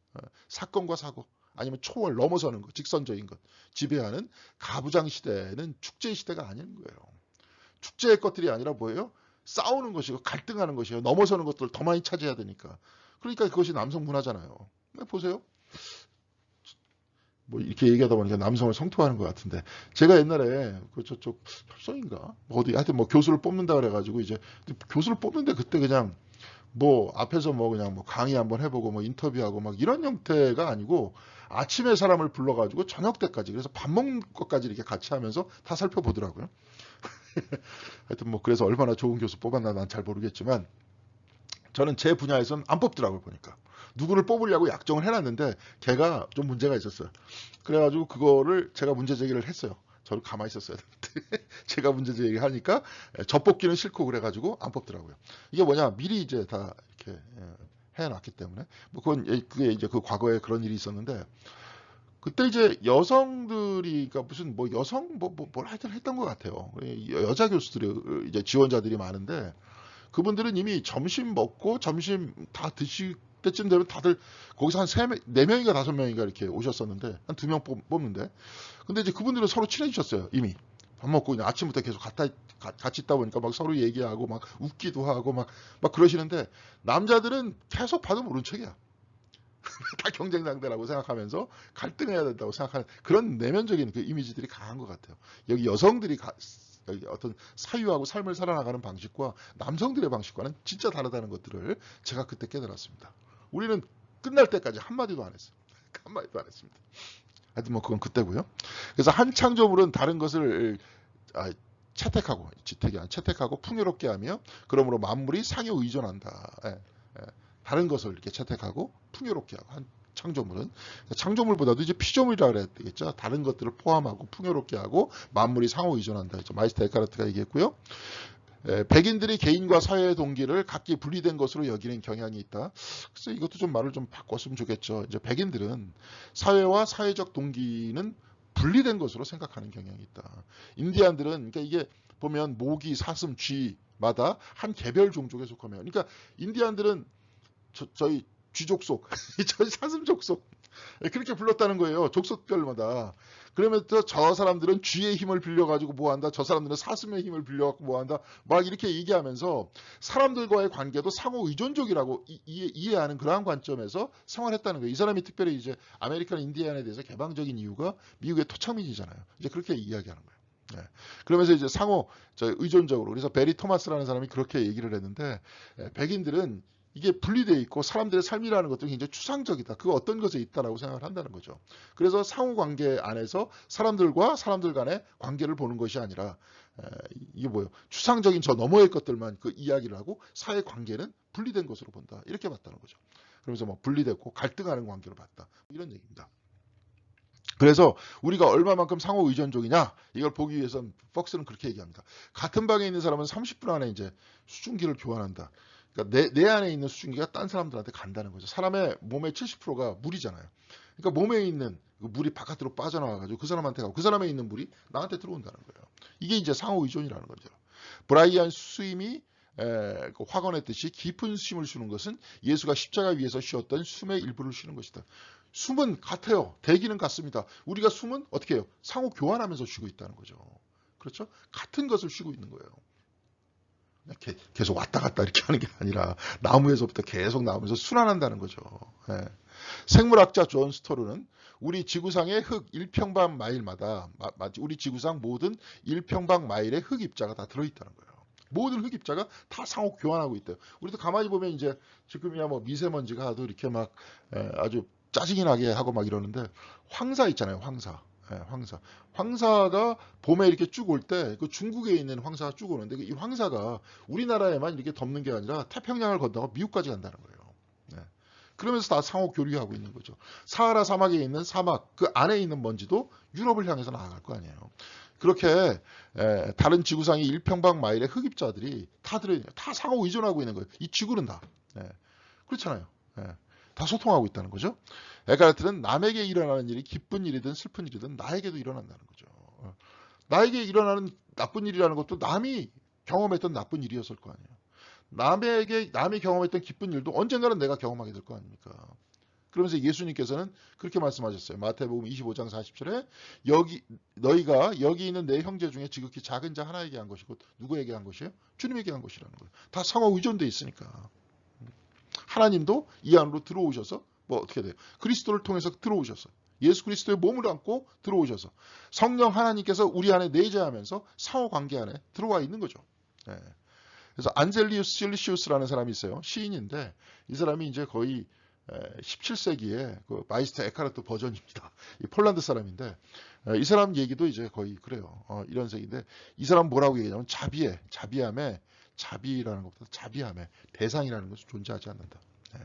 사건과 사고 아니면 초월 넘어서는 것, 직선적인 것 지배하는 가부장 시대는 축제 시대가 아닌 거예요. 축제의 것들이 아니라 뭐예요? 싸우는 것이고 갈등하는 것이에요. 넘어서는 것들을 더 많이 차지해야 되니까. 그러니까 그것이 남성 문화잖아요. 보세요. 뭐 이렇게 얘기하다 보니까 남성을 성토하는 것 같은데 제가 옛날에 그 저쪽 협성인가 뭐 어디 하여튼 뭐 교수를 뽑는다 그래가지고 이제 교수를 뽑는데 그때 그냥 뭐 앞에서 뭐 그냥 뭐 강의 한번 해보고 뭐 인터뷰하고 막 이런 형태가 아니고 아침에 사람을 불러가지고 저녁 때까지 그래서 밥 먹는 것까지 이렇게 같이 하면서 다 살펴보더라고요. 하여튼 뭐 그래서 얼마나 좋은 교수 뽑았나 난 잘 모르겠지만 저는 제 분야에선 안 뽑더라고요 보니까. 누구를 뽑으려고 약정을 해놨는데 걔가 좀 문제가 있었어요. 그래가지고 그거를 제가 문제 제기를 했어요. 저를 가만히 있었어야 되는데 제가 문제 제기를 하니까 저 뽑기는 싫고 그래가지고 안 뽑더라고요. 이게 뭐냐 미리 이제 다 이렇게 해놨기 때문에 뭐 그게 이제 그 과거에 그런 일이 있었는데 그때 이제 여성들이 그러니까 무슨 뭐 여성 뭘 하여튼 했던 것 같아요. 여자 교수들이 이제 지원자들이 많은데 그분들은 이미 점심 먹고 점심 다 드실 때쯤 되면 다들 거기서 한 4명인가 5명인가 이렇게 오셨었는데 한 2명 뽑는데 근데 이제 그분들은 서로 친해지셨어요 이미 밥 먹고 그냥 아침부터 계속 같이 있다 보니까 막 서로 얘기하고 막 웃기도 하고 막 그러시는데 남자들은 계속 봐도 모른 척이야. 다 경쟁 상대라고 생각하면서 갈등해야 된다고 생각하는 그런 내면적인 그 이미지들이 강한 것 같아요. 여기 여성들이 여기 어떤 사유하고 삶을 살아나가는 방식과 남성들의 방식과는 진짜 다르다는 것들을 제가 그때 깨달았습니다. 우리는 끝날 때까지 한마디도 안 했어요. 한마디도 안 했습니다. 하여튼 뭐 그건 그때고요. 그래서 한 창조물은 다른 것을 채택하고 지택이 아니라 채택하고 풍요롭게 하며 그러므로 만물이 상호 의존한다. 예, 예. 다른 것을 이렇게 채택하고 풍요롭게 하고 한 창조물은 창조물보다도 이제 피조물이라 그래야 되겠죠. 다른 것들을 포함하고 풍요롭게 하고 만물이 상호 의존한다. 마이스터 에카르트가 얘기했고요. 백인들이 개인과 사회의 동기를 각기 분리된 것으로 여기는 경향이 있다. 그래서 이것도 좀 말을 좀 바꿨으면 좋겠죠. 이제 백인들은 사회와 사회적 동기는 분리된 것으로 생각하는 경향이 있다. 인디안들은 그러니까 이게 보면 모기, 사슴, 쥐마다 한 개별 종족에 속하며 그러니까 인디안들은 저희 쥐족속, 저희 사슴족속 그렇게 불렀다는 거예요. 족속별마다. 그러면서 저 사람들은 쥐의 힘을 빌려가지고 뭐한다. 저 사람들은 사슴의 힘을 빌려갖고 뭐한다. 막 이렇게 얘기하면서 사람들과의 관계도 상호 의존적이라고 이해하는 그러한 관점에서 생활했다는 거예요. 이 사람이 특별히 이제 아메리칸 인디안에 대해서 개방적인 이유가 미국의 토착민이잖아요. 이제 그렇게 이야기하는 거예요. 네. 그러면서 이제 상호 의존적으로 그래서 베리 토마스라는 사람이 그렇게 얘기를 했는데 백인들은 이게 분리되어 있고 사람들의 삶이라는 것도 굉장히 추상적이다. 그 어떤 것에 있다라고 생각을 한다는 거죠. 그래서 상호관계 안에서 사람들과 사람들 간의 관계를 보는 것이 아니라 이게 뭐예요? 추상적인 저 너머의 것들만 그 이야기를 하고 사회관계는 분리된 것으로 본다. 이렇게 봤다는 거죠. 그러면서 뭐 분리됐고 갈등하는 관계로 봤다. 이런 얘기입니다. 그래서 우리가 얼마만큼 상호 의존적이냐 이걸 보기 위해서는 폭스는 그렇게 얘기합니다. 같은 방에 있는 사람은 30분 안에 이제 수증기를 교환한다. 그러니까 내 안에 있는 수증기가 딴 사람들한테 간다는 거죠. 사람의 몸의 70%가 물이잖아요. 그러니까 몸에 있는 그 물이 바깥으로 빠져나와가지고 그 사람한테 가고 그 사람에 있는 물이 나한테 들어온다는 거예요. 이게 이제 상호 의존이라는 거죠. 브라이안 스님이 그 화건했듯이 깊은 숨을 쉬는 것은 예수가 십자가 위에서 쉬었던 숨의 일부를 쉬는 것이다. 숨은 같아요. 대기는 같습니다. 우리가 숨은 어떻게 해요? 상호 교환하면서 쉬고 있다는 거죠. 그렇죠? 같은 것을 쉬고 있는 거예요. 계속 왔다 갔다 이렇게 하는 게 아니라 나무에서부터 계속 나오면서 순환한다는 거죠. 예. 생물학자 존 스토르는 우리 지구상의 흙 1평방 마일마다 우리 지구상 모든 1평방 마일의 흙 입자가 다 들어있다는 거예요. 모든 흙 입자가 다 상호 교환하고 있대요. 우리도 가만히 보면 이제 지금이야 뭐 미세먼지가 하도 이렇게 막 아주 짜증이 나게 하고 막 이러는데 황사 있잖아요. 황사. 예, 황사. 황사가 봄에 이렇게 쭉 올 때 그 중국에 있는 황사가 쭉 오는데 이 황사가 우리나라에만 이렇게 덮는 게 아니라 태평양을 건너고 미국까지 간다는 거예요. 예. 그러면서 다 상호 교류하고 있는 거죠. 사하라 사막에 있는 사막 그 안에 있는 먼지도 유럽을 향해서 나아갈 거 아니에요. 그렇게 다른 지구상의 1평방 마일의 흑입자들이 다 들어있는 거예요. 다 상호 의존하고 있는 거예요. 이 지구는 다. 예. 그렇잖아요. 예. 다 소통하고 있다는 거죠. 에카르트는 남에게 일어나는 일이 기쁜 일이든 슬픈 일이든 나에게도 일어난다는 거죠. 나에게 일어나는 나쁜 일이라는 것도 남이 경험했던 나쁜 일이었을 거 아니에요. 남이 경험했던 기쁜 일도 언젠가는 내가 경험하게 될 거 아닙니까? 그러면서 예수님께서는 그렇게 말씀하셨어요. 마태복음 25장 40절에 너희가 여기 있는 내 형제 중에 지극히 작은 자 하나에게 한 것이고 누구에게 한 것이에요? 주님에게 한 것이라는 거예요. 다 상호 의존돼 있으니까. 하나님도 이 안으로 들어오셔서 뭐 어떻게 돼요? 그리스도를 통해서 들어오셔서 예수 그리스도의 몸을 안고 들어오셔서 성령 하나님께서 우리 안에 내재하면서 상호 관계 안에 들어와 있는 거죠. 네. 그래서 안젤리우스 실리시우스라는 사람이 있어요. 시인인데 이 사람이 이제 거의 17세기에 그 마이스터 에카르트 버전입니다. 이 폴란드 사람인데 이 사람 얘기도 이제 거의 그래요. 이런 색인데 이 사람 뭐라고 얘기하냐면 자비함에 자비라는 것보다 자비함에 대상이라는 것은 존재하지 않는다. 예.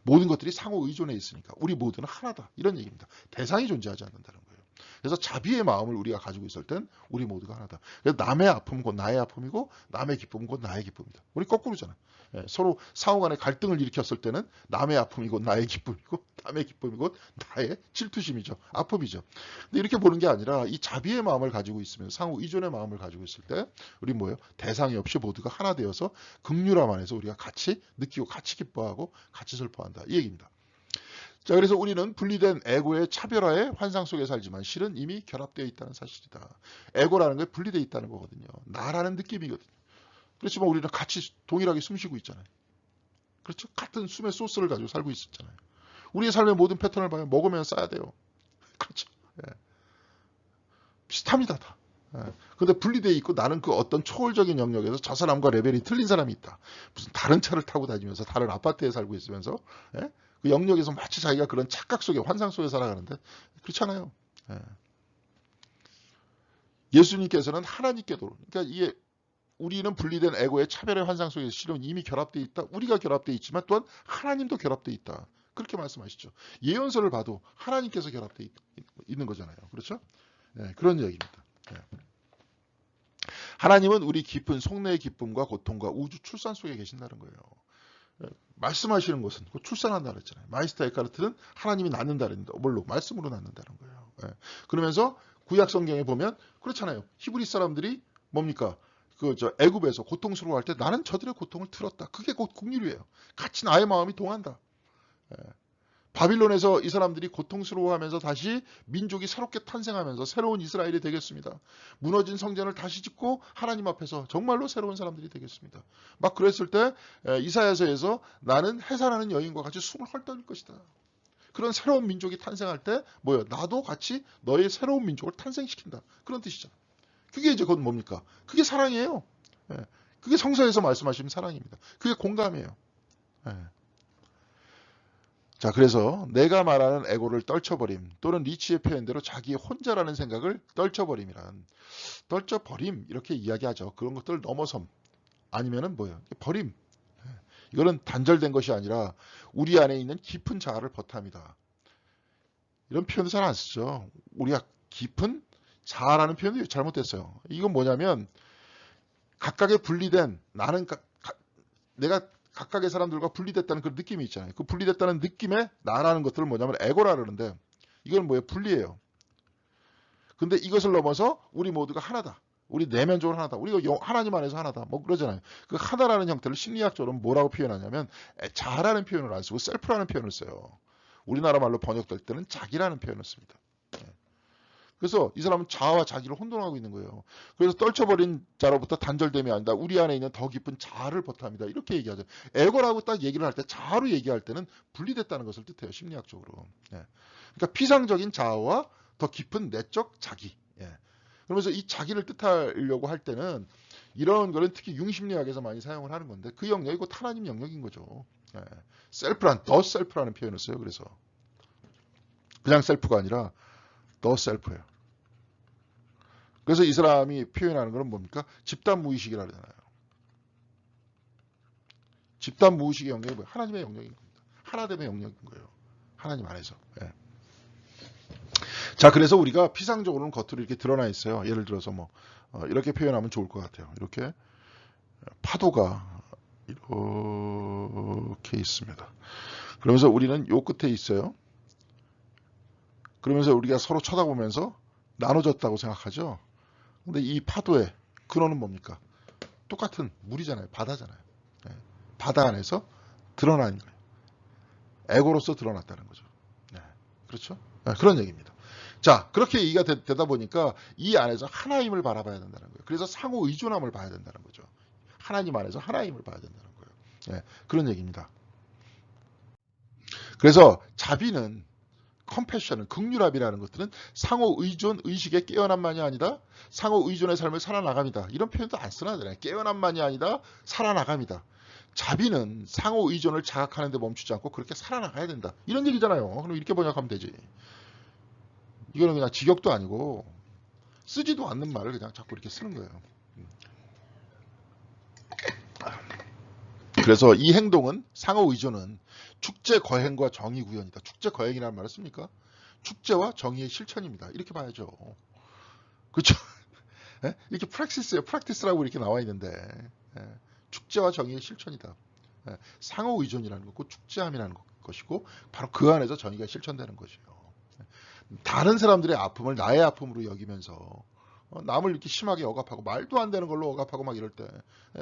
모든 것들이 상호 의존해 있으니까 우리 모두는 하나다. 이런 얘기입니다. 대상이 존재하지 않는다는 거예요. 그래서 자비의 마음을 우리가 가지고 있을 땐 우리 모두가 하나다. 그래서 남의 아픔은 곧 나의 아픔이고 남의 기쁨은 곧 나의 기쁨이다. 우리 거꾸로잖아. 예, 서로 상호 간에 갈등을 일으켰을 때는 남의 아픔이 곧 나의 기쁨이고 남의 기쁨이 곧 나의 질투심이죠. 아픔이죠. 근데 이렇게 보는 게 아니라 이 자비의 마음을 가지고 있으면 상호 의존의 마음을 가지고 있을 때 우리 뭐예요? 대상이 없이 모두가 하나 되어서 긍휼함 안에서 우리가 같이 느끼고 같이 기뻐하고 같이 슬퍼한다. 이 얘기입니다. 자, 그래서 우리는 분리된 에고의 차별화의 환상 속에 살지만 실은 이미 결합되어 있다는 사실이다. 에고라는 게 분리되어 있다는 거거든요. 나라는 느낌이거든요. 그렇지만 우리는 같이 동일하게 숨쉬고 있잖아요. 그렇죠? 같은 숨의 소스를 가지고 살고 있었잖아요. 우리의 삶의 모든 패턴을 봐요. 먹으면 싸야 돼요. 그렇죠? 예. 비슷합니다. 다. 예. 근데 분리되어 있고 나는 그 어떤 초월적인 영역에서 저 사람과 레벨이 틀린 사람이 있다. 무슨 다른 차를 타고 다니면서 다른 아파트에 살고 있으면서 예? 그 영역에서 마치 자기가 그런 착각 속에 환상 속에 살아가는데 그렇잖아요. 예. 예수님께서는 하나님께도 그러니까 이게 우리는 분리된 에고의 차별의 환상 속에서 실은 이미 결합되어 있다. 우리가 결합되어 있지만 또한 하나님도 결합되어 있다. 그렇게 말씀하시죠. 예언서를 봐도 하나님께서 결합되어 있는 거잖아요. 그렇죠? 네, 그런 이야기입니다. 네. 하나님은 우리 깊은 속내의 기쁨과 고통과 우주 출산 속에 계신다는 거예요. 네, 말씀하시는 것은 출산한다 그랬잖아요. 마이스터 에카르트는 하나님이 낳는다는 뭘로? 말씀으로 낳는다는 거예요. 네. 그러면서 구약 성경에 보면 그렇잖아요. 히브리 사람들이 뭡니까? 애굽에서 고통스러워할 때 나는 저들의 고통을 들었다. 그게 곧 긍휼이에요. 같이 나의 마음이 동한다. 예. 바빌론에서 이 사람들이 고통스러워하면서 다시 민족이 새롭게 탄생하면서 새로운 이스라엘이 되겠습니다. 무너진 성전을 다시 짓고 하나님 앞에서 정말로 새로운 사람들이 되겠습니다. 막 그랬을 때 이사야서에서 나는 해산하는 여인과 같이 숨을 헐떡일 것이다. 그런 새로운 민족이 탄생할 때 뭐예요? 나도 같이 너의 새로운 민족을 탄생시킨다. 그런 뜻이잖아. 그게 이제 곧 뭡니까? 그게 사랑이에요. 예. 그게 성서에서 말씀하시는 사랑입니다. 그게 공감이에요. 예. 자, 그래서 내가 말하는 에고를 떨쳐버림 또는 리치의 표현대로 자기의 혼자라는 생각을 떨쳐버림이란 떨쳐버림 이렇게 이야기하죠. 그런 것들을 넘어섬 아니면은 뭐예요? 버림. 예. 이거는 단절된 것이 아니라 우리 안에 있는 깊은 자아를 버탑니다. 이런 표현도 잘 안 쓰죠. 우리가 깊은 자아라는 표현도 잘못됐어요. 이건 뭐냐면 각각의 분리된 내가 각각의 사람들과 분리됐다는 그 느낌이 있잖아요. 그 분리됐다는 느낌의 나라는 것들을 뭐냐면 에고라 그러는데 이건 뭐예요? 분리예요. 근데 이것을 넘어서 우리 모두가 하나다. 우리 내면적으로 하나다. 우리가 하나님 안에서 하나다. 뭐 그러잖아요. 그 하나라는 형태를 심리학적으로 뭐라고 표현하냐면 자라는 표현을 안 쓰고 셀프라는 표현을 써요. 우리나라 말로 번역될 때는 자기라는 표현을 씁니다. 그래서 이 사람은 자아와 자기를 혼돈하고 있는 거예요. 그래서 떨쳐버린 자로부터 단절됨이 아니다. 우리 안에 있는 더 깊은 자아를 버탑니다. 이렇게 얘기하죠. 에고라고 딱 얘기를 할 때 자아로 얘기할 때는 분리됐다는 것을 뜻해요. 심리학적으로. 예. 그러니까 피상적인 자아와 더 깊은 내적 자기. 예. 그러면서 이 자기를 뜻하려고 할 때는 이런 거는 특히 융심리학에서 많이 사용을 하는 건데 그 영역이 곧 하나님 영역인 거죠. 예. 더 셀프라는 표현을 써요. 그래서 그냥 셀프가 아니라 더 셀프예요. 그래서 이 사람이 표현하는 것은 뭡니까? 집단 무의식이라 그러잖아요. 집단 무의식의 영역이 뭐예요? 하나님의 영역인 겁니다. 하나됨의 영역인 거예요. 하나님 안에서. 예. 자, 그래서 우리가 피상적으로는 겉으로 이렇게 드러나 있어요. 예를 들어서 뭐 이렇게 표현하면 좋을 것 같아요. 이렇게 파도가 이렇게 있습니다. 그러면서 우리는 요 끝에 있어요. 그러면서 우리가 서로 쳐다보면서 나눠졌다고 생각하죠. 근데 이 파도의 근원은 뭡니까? 똑같은 물이잖아요. 바다잖아요. 네. 바다 안에서 드러나는 거예요. 에고로서 드러났다는 거죠. 네. 그렇죠? 네, 그런 얘기입니다. 자, 그렇게 얘기가 되다 보니까 이 안에서 하나임을 바라봐야 된다는 거예요. 그래서 상호 의존함을 봐야 된다는 거죠. 하나님 안에서 하나임을 봐야 된다는 거예요. 네, 그런 얘기입니다. 그래서 자비는 컴패션은 긍휼함이라는 것들은 상호 의존 의식의 깨어남만이 아니다. 상호 의존의 삶을 살아나갑니다. 이런 표현도 안 쓰나 되네. 깨어남만이 아니다. 살아나갑니다. 자비는 상호 의존을 자각하는 데 멈추지 않고 그렇게 살아나가야 된다. 이런 얘기잖아요. 그럼 이렇게 번역하면 되지. 이거는 그냥 직역도 아니고 쓰지도 않는 말을 그냥 자꾸 이렇게 쓰는 거예요. 그래서 이 행동은 상호 의존은 축제 거행과 정의 구현이다. 축제 거행이라는 말을 씁니까? 축제와 정의의 실천입니다. 이렇게 봐야죠. 그렇죠? 이렇게 프랙티스예요. 프랙티스라고 이렇게 나와 있는데 축제와 정의의 실천이다. 상호 의존이라는 거고 축제함이라는 것이고 바로 그 안에서 정의가 실천되는 것이에요. 다른 사람들의 아픔을 나의 아픔으로 여기면서 남을 이렇게 심하게 억압하고 말도 안 되는 걸로 억압하고 막 이럴 때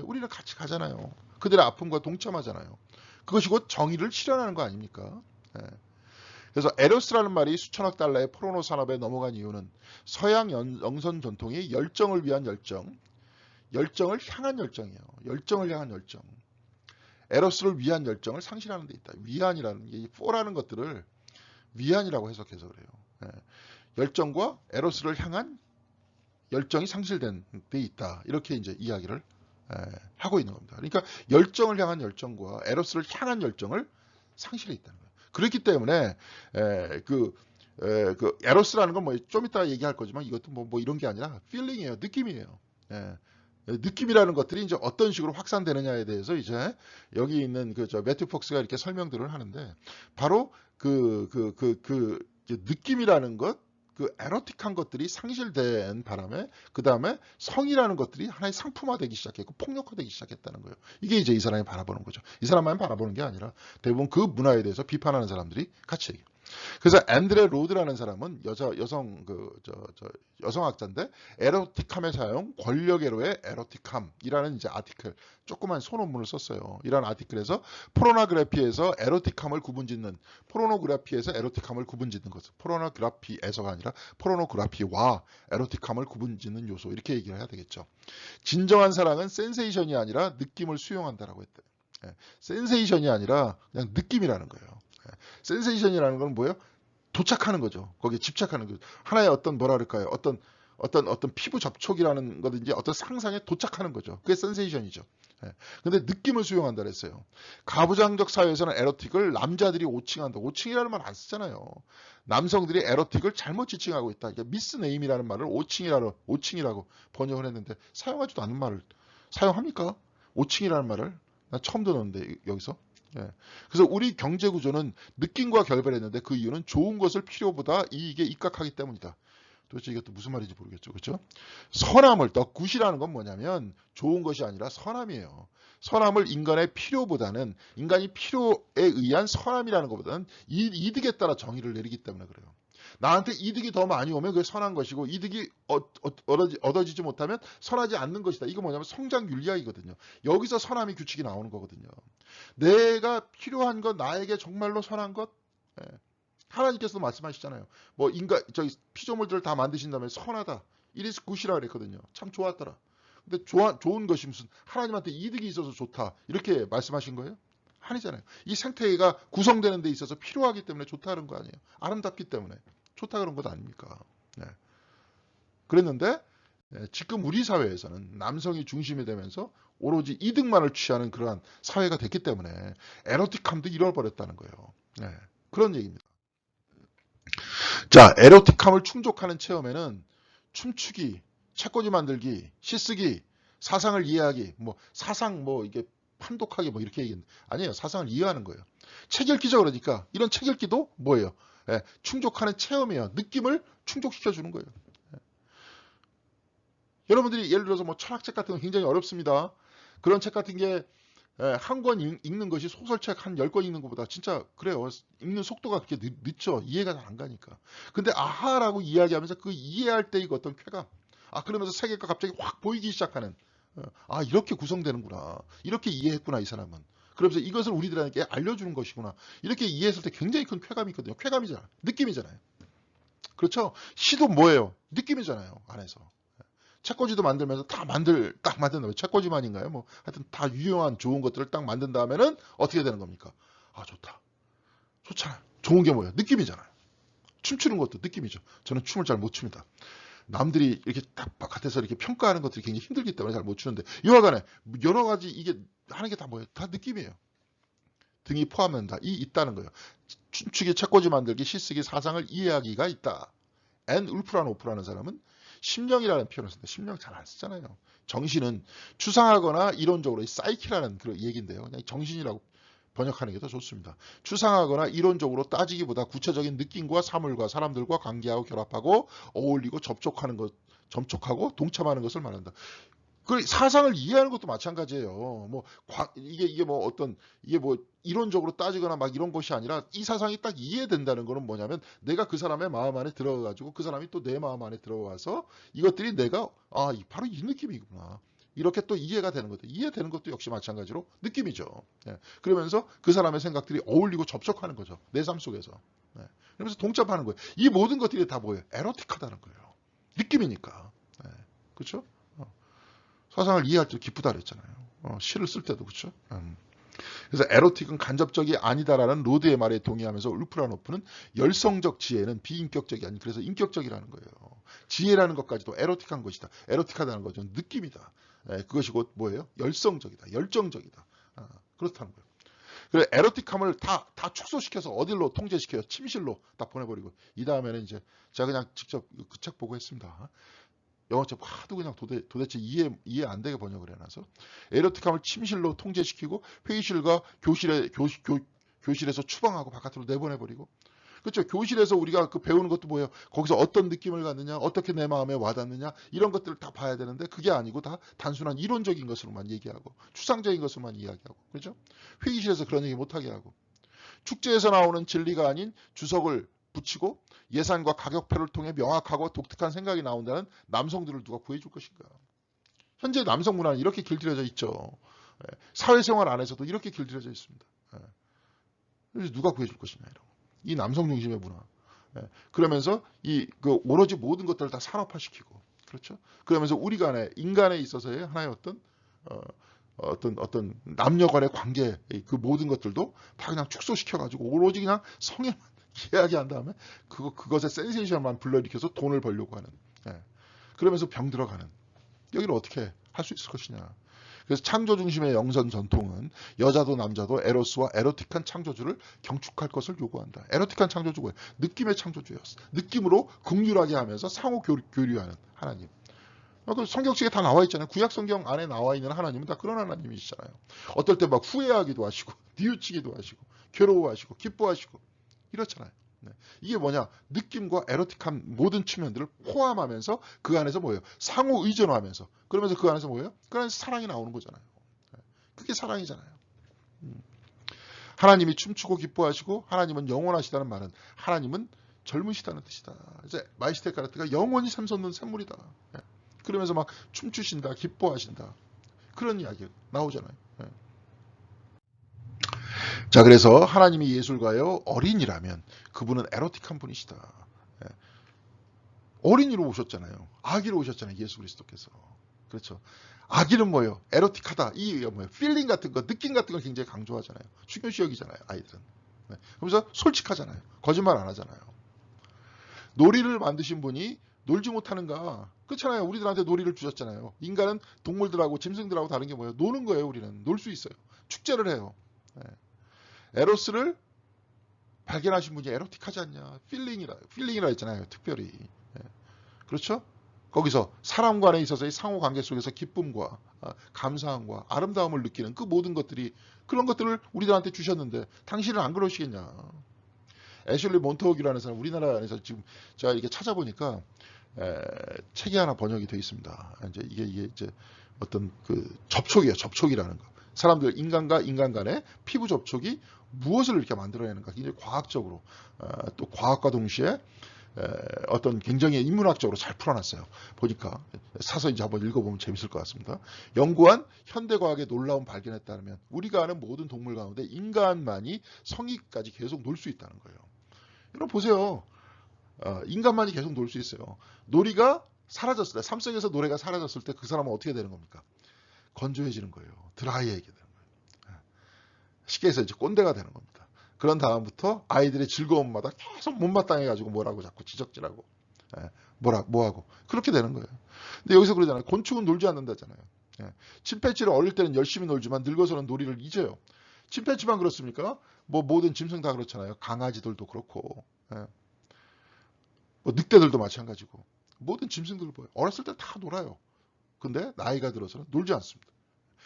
우리는 같이 가잖아요. 그들의 아픔과 동참하잖아요. 그것이 곧 정의를 실현하는 거 아닙니까? 그래서 에로스라는 말이 수천억 달러의 포르노 산업에 넘어간 이유는 서양 영선 전통이 열정을 위한 열정, 열정을 향한 열정이에요. 열정을 향한 열정. 에로스를 위한 열정을 상실하는 데 있다. 위안이라는 게, 포라는 것들을 위안이라고 해석해서 그래요. 열정과 에로스를 향한 열정이 상실된 데 있다. 이렇게 이제 이야기를 하고 있는 겁니다. 그러니까 열정을 향한 열정과 에로스를 향한 열정을 상실해 있다는 거예요. 그렇기 때문에 그 에로스라는 건 뭐 좀 이따 얘기할 거지만 이것도 뭐 이런 게 아니라 필링이에요. 느낌이에요. 느낌이라는 것들이 이제 어떤 식으로 확산되느냐에 대해서 이제 여기 있는 매튜 폭스가 이렇게 설명들을 하는데 바로 느낌이라는 것, 그 에로틱한 것들이 상실된 바람에 그 다음에 성이라는 것들이 하나의 상품화되기 시작했고 폭력화되기 시작했다는 거예요. 이게 이제 이 사람이 바라보는 거죠. 이 사람만 바라보는 게 아니라 대부분 그 문화에 대해서 비판하는 사람들이 같이 얘기해요. 그래서 앤드레 로드라는 사람은 여성학자인데 에로틱함의 사용, 권력애로의 에로틱함이라는 이제 아티클, 조그만 소논문을 썼어요. 이런 아티클에서 포르노그래피에서 에로틱함을 구분짓는, 포르노그래피에서 에로틱함을 구분짓는 것, 포르노그래피에서가 아니라 포르노그래피와 에로틱함을 구분짓는 요소, 이렇게 얘기를 해야 되겠죠. 진정한 사랑은 센세이션이 아니라 느낌을 수용한다라고 했대요. 센세이션이 아니라 그냥 느낌이라는 거예요. 센세이션이라는 건 뭐예요? 도착하는 거죠. 거기에 집착하는 거죠. 하나의 어떤 뭐라 그럴까요? 어떤 피부 접촉이라는 거든지 어떤 상상에 도착하는 거죠. 그게 센세이션이죠. 근데 느낌을 수용한다 그랬어요. 가부장적 사회에서는 에로틱을 남자들이 오칭한다. 오칭이라는 말 안 쓰잖아요. 남성들이 에로틱을 잘못 지칭하고 있다. 그러니까 미스네임이라는 말을 오칭이라고 번역을 했는데 사용하지도 않는 말을 사용합니까? 오칭이라는 말을 나 처음 들었는데 여기서 예. 그래서 우리 경제 구조는 느낌과 결별했는데 그 이유는 좋은 것을 필요보다 이익에 입각하기 때문이다. 도대체 이것도 무슨 말인지 모르겠죠. 그렇죠? 선함을 더 굿이라는 건 뭐냐면 좋은 것이 아니라 선함이에요. 선함을 인간의 필요보다는 인간이 필요에 의한 선함이라는 것보다는 이득에 따라 정의를 내리기 때문에 그래요. 나한테 이득이 더 많이 오면 그게 선한 것이고 이득이 얻어지지 못하면 선하지 않는 것이다. 이거 뭐냐면 성장 윤리학이거든요. 여기서 선함이 규칙이 나오는 거거든요. 내가 필요한 것, 나에게 정말로 선한 것, 예. 하나님께서도 말씀하시잖아요. 뭐 인간 저기 피조물들을 다 만드신 다음에 선하다. It is good이라 그랬거든요. 참 좋았더라. 근데 좋은 것이 무슨 하나님한테 이득이 있어서 좋다. 이렇게 말씀하신 거예요? 아니잖아요. 이 생태계가 구성되는 데 있어서 필요하기 때문에 좋다는 거 아니에요. 아름답기 때문에 좋다 그런 것 아닙니까? 네. 그랬는데 지금 우리 사회에서는 남성이 중심이 되면서 오로지 이득만을 취하는 그러한 사회가 됐기 때문에 에로틱함도 잃어버렸다는 거예요. 네. 그런 얘기입니다. 자, 에로틱함을 충족하는 체험에는 춤추기, 책꽂이 만들기, 시쓰기, 사상을 이해하기, 뭐 사상 뭐 이게 판독하기 뭐 이렇게 얘기했는데 아니에요. 사상을 이해하는 거예요. 책 읽기죠. 그러니까 이런 책 읽기도 뭐예요? 예, 충족하는 체험이에요. 느낌을 충족시켜 주는 거예요. 예. 여러분들이 예를 들어서 뭐 철학책 같은 거 굉장히 어렵습니다. 그런 책 같은 게 한 권 읽는 것이 소설책 한 10권 읽는 것보다 진짜 그래요. 읽는 속도가 그렇게 늦죠. 이해가 잘 안 가니까. 근데 아하라고 이야기하면서 그 이해할 때의 어떤 쾌감. 아, 그러면서 세계가 갑자기 확 보이기 시작하는. 아, 이렇게 구성되는구나. 이렇게 이해했구나, 이 사람은. 그러면서 이것을 우리들에게 알려주는 것이구나. 이렇게 이해했을 때 굉장히 큰 쾌감이 있거든요. 쾌감이잖아요. 느낌이잖아요. 그렇죠? 시도 뭐예요? 느낌이잖아요. 안에서. 책꽂이도 만들면서 딱 만든 다음에 책꽂이만인가요? 뭐 하여튼 다 유용한 좋은 것들을 딱 만든 다음에는 어떻게 되는 겁니까? 아, 좋다. 좋잖아요. 좋은 게 뭐예요? 느낌이잖아요. 춤추는 것도 느낌이죠. 저는 춤을 잘 못 춥니다. 남들이 이렇게 딱 바깥에서 이렇게 평가하는 것들이 굉장히 힘들기 때문에 잘 못 추는데 여하간에 여러 가지 이게 하는 게 다 뭐예요? 다 느낌이에요. 등이 포함된 다 있다는 거예요. 춤추기, 책꽂이 만들기, 시쓰기, 사상을 이해하기가 있다. 앤 울프란 오프라는 사람은 심령이라는 표현을 쓰는데 심령 잘 안 쓰잖아요. 정신은 추상하거나 이론적으로 사이키라는 그런 얘기인데요. 그냥 정신이라고 번역하는 게 더 좋습니다. 추상하거나 이론적으로 따지기보다 구체적인 느낌과 사물과 사람들과 관계하고 결합하고 어울리고 접촉하고 동참하는 것을 말한다. 그 사상을 이해하는 것도 마찬가지예요. 뭐 이게 뭐 어떤 이게 뭐 이론적으로 따지거나 막 이런 것이 아니라 이 사상이 딱 이해된다는 거는 뭐냐면 내가 그 사람의 마음 안에 들어가가지고 그 사람이 또 내 마음 안에 들어와서 이것들이 내가 바로 이 느낌이구나. 이렇게 또 이해가 되는 것도 이해되는 것도 역시 마찬가지로 느낌이죠. 예. 그러면서 그 사람의 생각들이 어울리고 접촉하는 거죠. 내 삶 속에서. 예. 그러면서 동참하는 거예요. 이 모든 것들이 다 뭐예요? 에로틱하다는 거예요. 느낌이니까. 예. 그렇죠? 사상을 이해할 때 기쁘다 그랬잖아요. 시를 쓸 때도 그렇죠. 그래서 에로틱은 간접적이 아니다라는 로드의 말에 동의하면서 울프라노프는 열성적 지혜는 비인격적이 아닌 그래서 인격적이라는 거예요. 지혜라는 것까지도 에로틱한 것이다. 에로틱하다는 거죠. 느낌이다. 그것이 곧 뭐예요? 열성적이다. 열정적이다. 그렇다는 거예요. 그래서 에로틱함을 다 축소시켜서 어디로 통제시켜요? 침실로 딱 보내버리고 이 다음에는 이제 제가 그냥 직접 그 책 보고 했습니다. 영어책 하도 그냥 도대체 이해 안 되게 번역을 해놔서 에로틱함을 침실로 통제시키고 회의실과 교실에서 추방하고 바깥으로 내보내버리고 그렇죠. 교실에서 우리가 그 배우는 것도 뭐예요? 거기서 어떤 느낌을 갖느냐, 어떻게 내 마음에 와닿느냐 이런 것들을 다 봐야 되는데 그게 아니고 다 단순한 이론적인 것으로만 얘기하고 추상적인 것으로만 이야기하고 그렇죠? 회의실에서 그런 얘기 못하게 하고 축제에서 나오는 진리가 아닌 주석을 붙이고 예산과 가격표를 통해 명확하고 독특한 생각이 나온다는 남성들을 누가 구해줄 것인가. 현재 남성 문화는 이렇게 길들여져 있죠. 사회생활 안에서도 이렇게 길들여져 있습니다. 그래서 누가 구해줄 것이냐 이런 이 남성 중심의 문화. 그러면서 오로지 모든 것들을 다 산업화시키고 그렇죠. 그러면서 우리 간에 인간에 있어서의 하나의 어떤 남녀 간의 관계 그 모든 것들도 다 그냥 축소시켜가지고 오로지 그냥 성에만 이야기한 다음에 그것의 센세이션만 불러일으켜서 돈을 벌려고 하는. 그러면서 병들어가는. 여기를 어떻게 할 수 있을 것이냐. 그래서 창조 중심의 영선 전통은 여자도 남자도 에로스와 에로틱한 창조주를 경축할 것을 요구한다. 에로틱한 창조주가 느낌의 창조주였어. 느낌으로 긍휼하게 하면서 상호 교류하는 하나님. 그 성경책에 다 나와 있잖아요. 구약 성경 안에 나와 있는 하나님은 다 그런 하나님이시잖아요. 어떨 때 막 후회하기도 하시고 뉘우치기도 하시고 괴로워하시고 기뻐하시고 이렇잖아요. 네. 이게 뭐냐? 느낌과 에로틱한 모든 측면들을 포함하면서 그 안에서 뭐예요? 상호 의존하면서 그러면서 그 안에서 뭐예요? 그 안에서 사랑이 나오는 거잖아요. 네. 그게 사랑이잖아요. 하나님이 춤추고 기뻐하시고 하나님은 영원하시다는 말은 하나님은 젊으시다는 뜻이다. 이제 마이스테카르트가 영원히 샘솟는 샘물이다. 네. 그러면서 막 춤추신다, 기뻐하신다. 그런 이야기가 나오잖아요. 네. 자, 그래서 하나님이 예술가요 어린이라면 그분은 에로틱한 분이시다. 예. 어린이로 오셨잖아요. 아기로 오셨잖아요. 예수 그리스도께서. 그렇죠. 아기는 뭐예요? 에로틱하다. 이 뭐예요? 필링 같은 거, 느낌 같은 걸 굉장히 강조하잖아요. 중요시 여기잖아요. 아이들은. 네. 그래서 솔직하잖아요. 거짓말 안 하잖아요. 놀이를 만드신 분이 놀지 못하는가? 그렇잖아요. 우리들한테 놀이를 주셨잖아요. 인간은 동물들하고 짐승들하고 다른 게 뭐예요? 노는 거예요. 우리는 놀 수 있어요. 축제를 해요. 네. 에로스를 발견하신 분이 에로틱하지 않냐. 필링이라 했잖아요. 특별히. 예. 그렇죠? 거기서 사람 간에 있어서의 상호 관계 속에서 기쁨과 감사함과 아름다움을 느끼는 그 모든 것들이 그런 것들을 우리들한테 주셨는데 당신은 안 그러시겠냐. 애슐리 몬토기라는 사람 우리나라 안에서 지금 제가 이렇게 찾아보니까 책이 하나 번역이 되어 있습니다. 이게 이제 어떤 그 접촉이에요. 접촉이라는 거. 사람들 인간과 인간 간의 피부 접촉이 무엇을 이렇게 만들어내는가 굉장히 과학적으로 또 과학과 동시에 어떤 굉장히 인문학적으로 잘 풀어놨어요. 보니까 사서 이제 한번 읽어보면 재밌을 것 같습니다. 연구한 현대과학의 놀라운 발견에 따르면 우리가 아는 모든 동물 가운데 인간만이 성인까지 계속 놀 수 있다는 거예요. 여러분 보세요. 인간만이 계속 놀 수 있어요. 놀이가 사라졌을 때, 삼성에서 노래가 사라졌을 때 그 사람은 어떻게 되는 겁니까? 건조해지는 거예요. 드라이해지게 되는 거예요. 쉽게 해서 이제 꼰대가 되는 겁니다. 그런 다음부터 아이들의 즐거움마다 계속 못마땅해가지고 뭐라고 자꾸 지적질하고 뭐하고 그렇게 되는 거예요. 근데 여기서 그러잖아요. 곤충은 놀지 않는다잖아요. 침팬지를 어릴 때는 열심히 놀지만 늙어서는 놀이를 잊어요. 침팬지만 그렇습니까? 뭐 모든 짐승 다 그렇잖아요. 강아지들도 그렇고 뭐 늑대들도 마찬가지고 모든 짐승들 보여요. 어렸을 때 다 놀아요. 근데 나이가 들어서는 놀지 않습니다.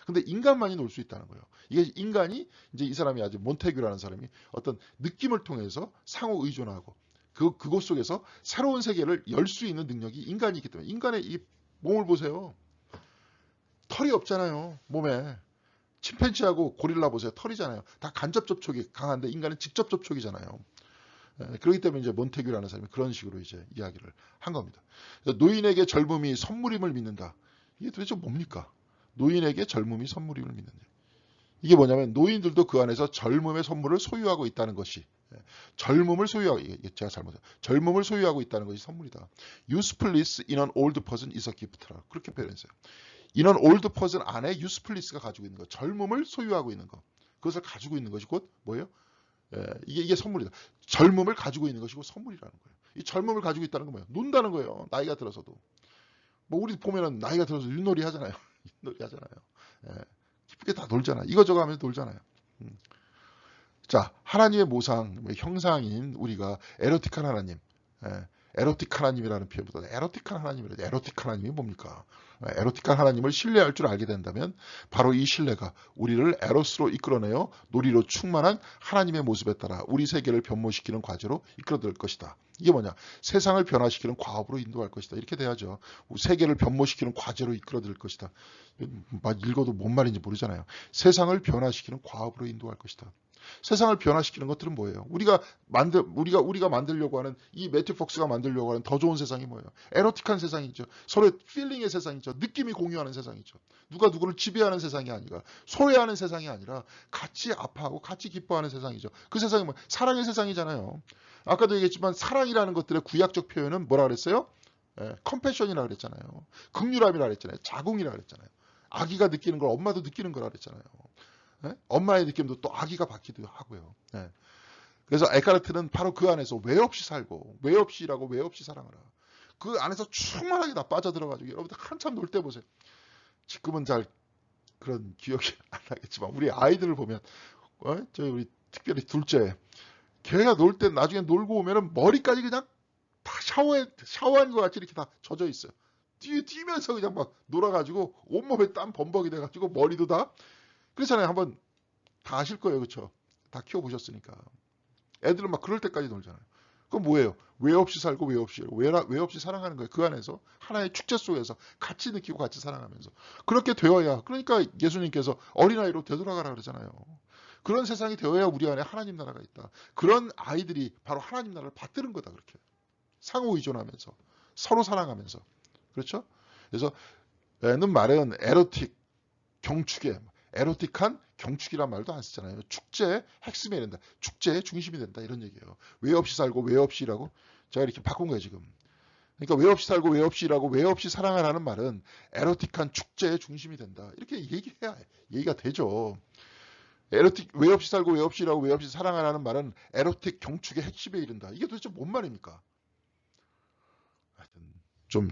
근데 인간만이 놀 수 있다는 거예요. 이게 인간이 이제 이 사람이 아주 몬테규라는 사람이 어떤 느낌을 통해서 상호 의존하고 그곳 속에서 새로운 세계를 열 수 있는 능력이 인간이 있기 때문에 인간의 이 몸을 보세요. 털이 없잖아요. 몸에. 침팬지하고 고릴라 보세요. 털이잖아요. 다 간접 접촉이 강한데 인간은 직접 접촉이잖아요. 그렇기 때문에 이제 몬테규라는 사람이 그런 식으로 이제 이야기를 한 겁니다. 노인에게 젊음이 선물임을 믿는다. 이게 도대체 뭡니까? 노인에게 젊음이 선물임을 믿는다. 이게 뭐냐면 노인들도 그 안에서 젊음의 선물을 소유하고 있다는 것이 젊음을 소유하고 제가 잘못해요. 젊음을 소유하고 있다는 것이 선물이다. Usefulness in an old person is a gift라 그렇게 표현했어요. In an old person 안에 usefulness가 가지고 있는 것, 젊음을 소유하고 있는 것, 그것을 가지고 있는 것이 곧 뭐예요? 이게 선물이다. 젊음을 가지고 있는 것이고 선물이라는 거예요. 이 젊음을 가지고 있다는 건 뭐예요? 논다는 거예요. 나이가 들어서도. 뭐 우리 보면은 나이가 들어서 윷놀이 하잖아요. 윷놀이 하잖아요. 기쁘게 다 놀잖아요. 이거저거 하면서 놀잖아요. 자, 하나님의 모상, 형상인 우리가 에로틱한 하나님, 에로틱 하나님이라는 표현보다 에로틱한 하나님이라도 에로틱 하나님이 뭡니까? 에로틱한 하나님을 신뢰할 줄 알게 된다면 바로 이 신뢰가 우리를 에로스로 이끌어내어 놀이로 충만한 하나님의 모습에 따라 우리 세계를 변모시키는 과제로 이끌어들 것이다. 이게 뭐냐? 세상을 변화시키는 과업으로 인도할 것이다. 이렇게 돼야죠. 세계를 변모시키는 과제로 이끌어들 것이다. 막 읽어도 뭔 말인지 모르잖아요. 세상을 변화시키는 과업으로 인도할 것이다. 세상을 변화시키는 것들은 뭐예요? 우리가 만들려고 하는 이 매튜 폭스가 만들려고 하는 더 좋은 세상이 뭐예요? 에로틱한 세상이죠. 서로의 필링의 세상이죠. 느낌이 공유하는 세상이죠. 누가 누구를 지배하는 세상이 아니라 소외하는 세상이 아니라 같이 아파하고 같이 기뻐하는 세상이죠. 그 세상이 뭐 사랑의 세상이잖아요. 아까도 얘기했지만 사랑이라는 것들의 구약적 표현은 뭐라 그랬어요? 컴패션이라 그랬잖아요. 긍휼함이라 그랬잖아요. 자궁이라 그랬잖아요. 아기가 느끼는 걸 엄마도 느끼는 거라 그랬잖아요. 엄마의 느낌도 또 아기가 받기도 하고요. 그래서 에카르트는 바로 그 안에서 왜 없이 살고 왜 없이 일하고 왜 없이 사랑을 하고 그 안에서 충만하게 다 빠져들어가지고 여러분들 한참 놀 때 보세요. 지금은 잘 그런 기억이 안 나겠지만 우리 아이들을 보면 저희 우리 특별히 둘째 걔가 놀 때 나중에 놀고 오면은 머리까지 그냥 다 샤워한 것 같이 이렇게 다 젖어 있어요. 뛰면서 그냥 막 놀아가지고 온몸에 땀 범벅이 돼가지고 머리도 다 그렇잖아요. 한번 다 아실 거예요. 그렇죠? 다 키워보셨으니까. 애들은 막 그럴 때까지 놀잖아요. 그럼 뭐예요? 왜 없이 살고 왜 없이 왜 없이 사랑하는 거예요. 그 안에서 하나의 축제 속에서 같이 느끼고 같이 사랑하면서 그렇게 되어야 그러니까 예수님께서 어린아이로 되돌아가라 그러잖아요. 그런 세상이 되어야 우리 안에 하나님 나라가 있다. 그런 아이들이 바로 하나님 나라를 받드는 거다. 그렇게 상호 의존하면서 서로 사랑하면서 그렇죠? 그래서 는 말은 에로틱 경축에 에로틱한 경축이란 말도 안 쓰잖아요. 축제의 핵심이 된다. 축제의 중심이 된다. 이런 얘기예요. 왜 없이 살고 왜 없이 일하고 제가 이렇게 바꾼 거예요 지금. 그러니까 왜 없이 살고 왜 없이 일하고 왜 없이 사랑하라는 말은 에로틱한 축제의 중심이 된다. 이렇게 얘기해야 얘기가 되죠. 에로틱 왜 없이 살고 왜 없이 일하고 왜 없이 사랑하라는 말은 에로틱 경축의 핵심에 이른다. 이게 도대체 뭔 말입니까? 하여튼 좀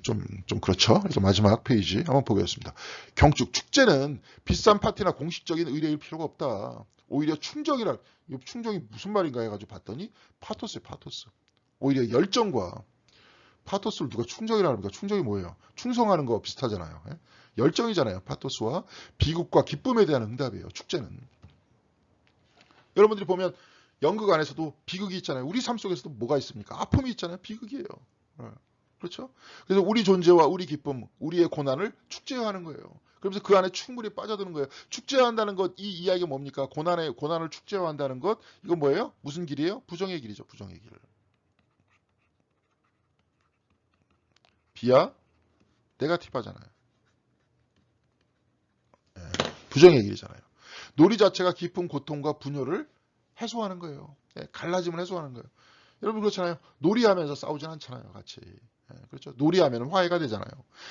그렇죠. 그래서 마지막 페이지 한번 보겠습니다. 경축 축제는 비싼 파티나 공식적인 의례일 필요가 없다. 오히려 충정이라 충정이 무슨 말인가 해가지고 봤더니 파토스예요. 파토스. 오히려 열정과 파토스를 누가 충정이라고 합니까? 충정이 뭐예요? 충성하는 거 비슷하잖아요. 예? 열정이잖아요. 파토스와 비극과 기쁨에 대한 응답이에요. 축제는. 여러분들이 보면 연극 안에서도 비극이 있잖아요. 우리 삶 속에서도 뭐가 있습니까? 아픔이 있잖아요. 비극이에요. 예. 그렇죠? 그래서 우리 존재와 우리 기쁨, 우리의 고난을 축제화하는 거예요. 그러면서 그 안에 충분히 빠져드는 거예요. 축제화한다는 것, 이 이야기가 뭡니까? 고난을 축제화한다는 것, 이건 뭐예요? 무슨 길이에요? 부정의 길이죠. 부정의 길. 비야 네가티브하잖아요. 예, 부정의 길이잖아요. 놀이 자체가 깊은 고통과 분열을 해소하는 거예요. 예, 갈라짐을 해소하는 거예요. 여러분 그렇잖아요. 놀이하면서 싸우진 않잖아요. 같이. 예, 그렇죠. 놀이하면 화해가 되잖아요.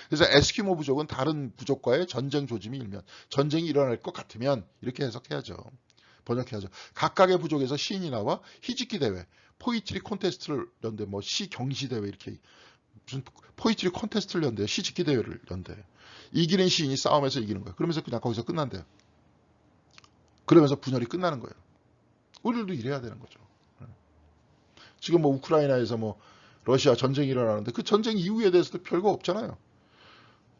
그래서 에스키모 부족은 다른 부족과의 전쟁 조짐이 일면 전쟁이 일어날 것 같으면 이렇게 해석해야죠. 번역해야죠. 각각의 부족에서 시인이 나와 히지키 대회, 포이트리 콘테스트를 연대, 뭐 시 경시 대회 이렇게 무슨 포이트리 콘테스트를 연대, 시집기 대회를 연대. 이기는 시인이 싸움에서 이기는 거예요. 그러면서 그냥 거기서 끝난대요. 그러면서 분열이 끝나는 거예요. 우리들도 이래야 되는 거죠. 지금 뭐 우크라이나에서 뭐 러시아 전쟁이 일어나는데 그 전쟁 이후에 대해서도 별거 없잖아요.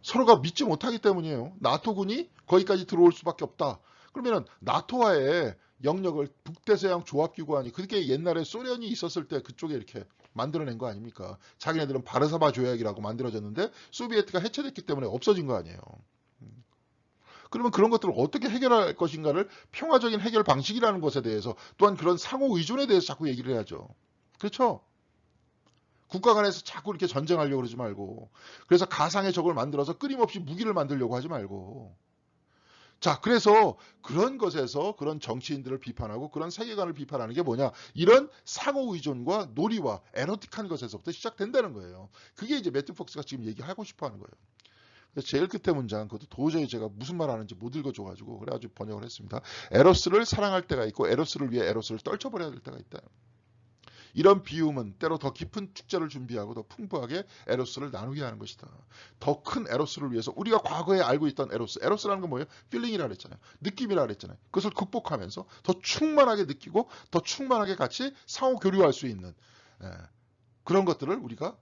서로가 믿지 못하기 때문이에요. 나토군이 거기까지 들어올 수밖에 없다. 그러면은 나토와의 영역을 북대서양 조합기구안이 그렇게 옛날에 소련이 있었을 때 그쪽에 이렇게 만들어낸 거 아닙니까? 자기네들은 바르사바 조약이라고 만들어졌는데 소비에트가 해체됐기 때문에 없어진 거 아니에요. 그러면 그런 것들을 어떻게 해결할 것인가를 평화적인 해결 방식이라는 것에 대해서 또한 그런 상호 의존에 대해서 자꾸 얘기를 해야죠. 그렇죠? 국가 간에서 자꾸 이렇게 전쟁하려고 그러지 말고 그래서 가상의 적을 만들어서 끊임없이 무기를 만들려고 하지 말고 자, 그래서 그런 것에서 그런 정치인들을 비판하고 그런 세계관을 비판하는 게 뭐냐? 이런 상호 의존과 놀이와 에로틱한 것에서부터 시작된다는 거예요. 그게 이제 매튜 폭스가 지금 얘기하고 싶어 하는 거예요. 그래서 제일 끝에 문장, 그것도 도저히 제가 무슨 말 하는지 못 읽어줘가지고 그래가지고 번역을 했습니다. 에로스를 사랑할 때가 있고 에로스를 위해 에로스를 떨쳐버려야 될 때가 있다. 이런 비움은 때로 더 깊은 축제를 준비하고 더 풍부하게 에로스를 나누게 하는 것이다. 더 큰 에로스를 위해서 우리가 과거에 알고 있던 에로스, 에로스라는 건 뭐예요? 필링이라 그랬잖아요. 느낌이라 그랬잖아요. 그것을 극복하면서 더 충만하게 느끼고 더 충만하게 같이 상호 교류할 수 있는 그런 것들을 우리가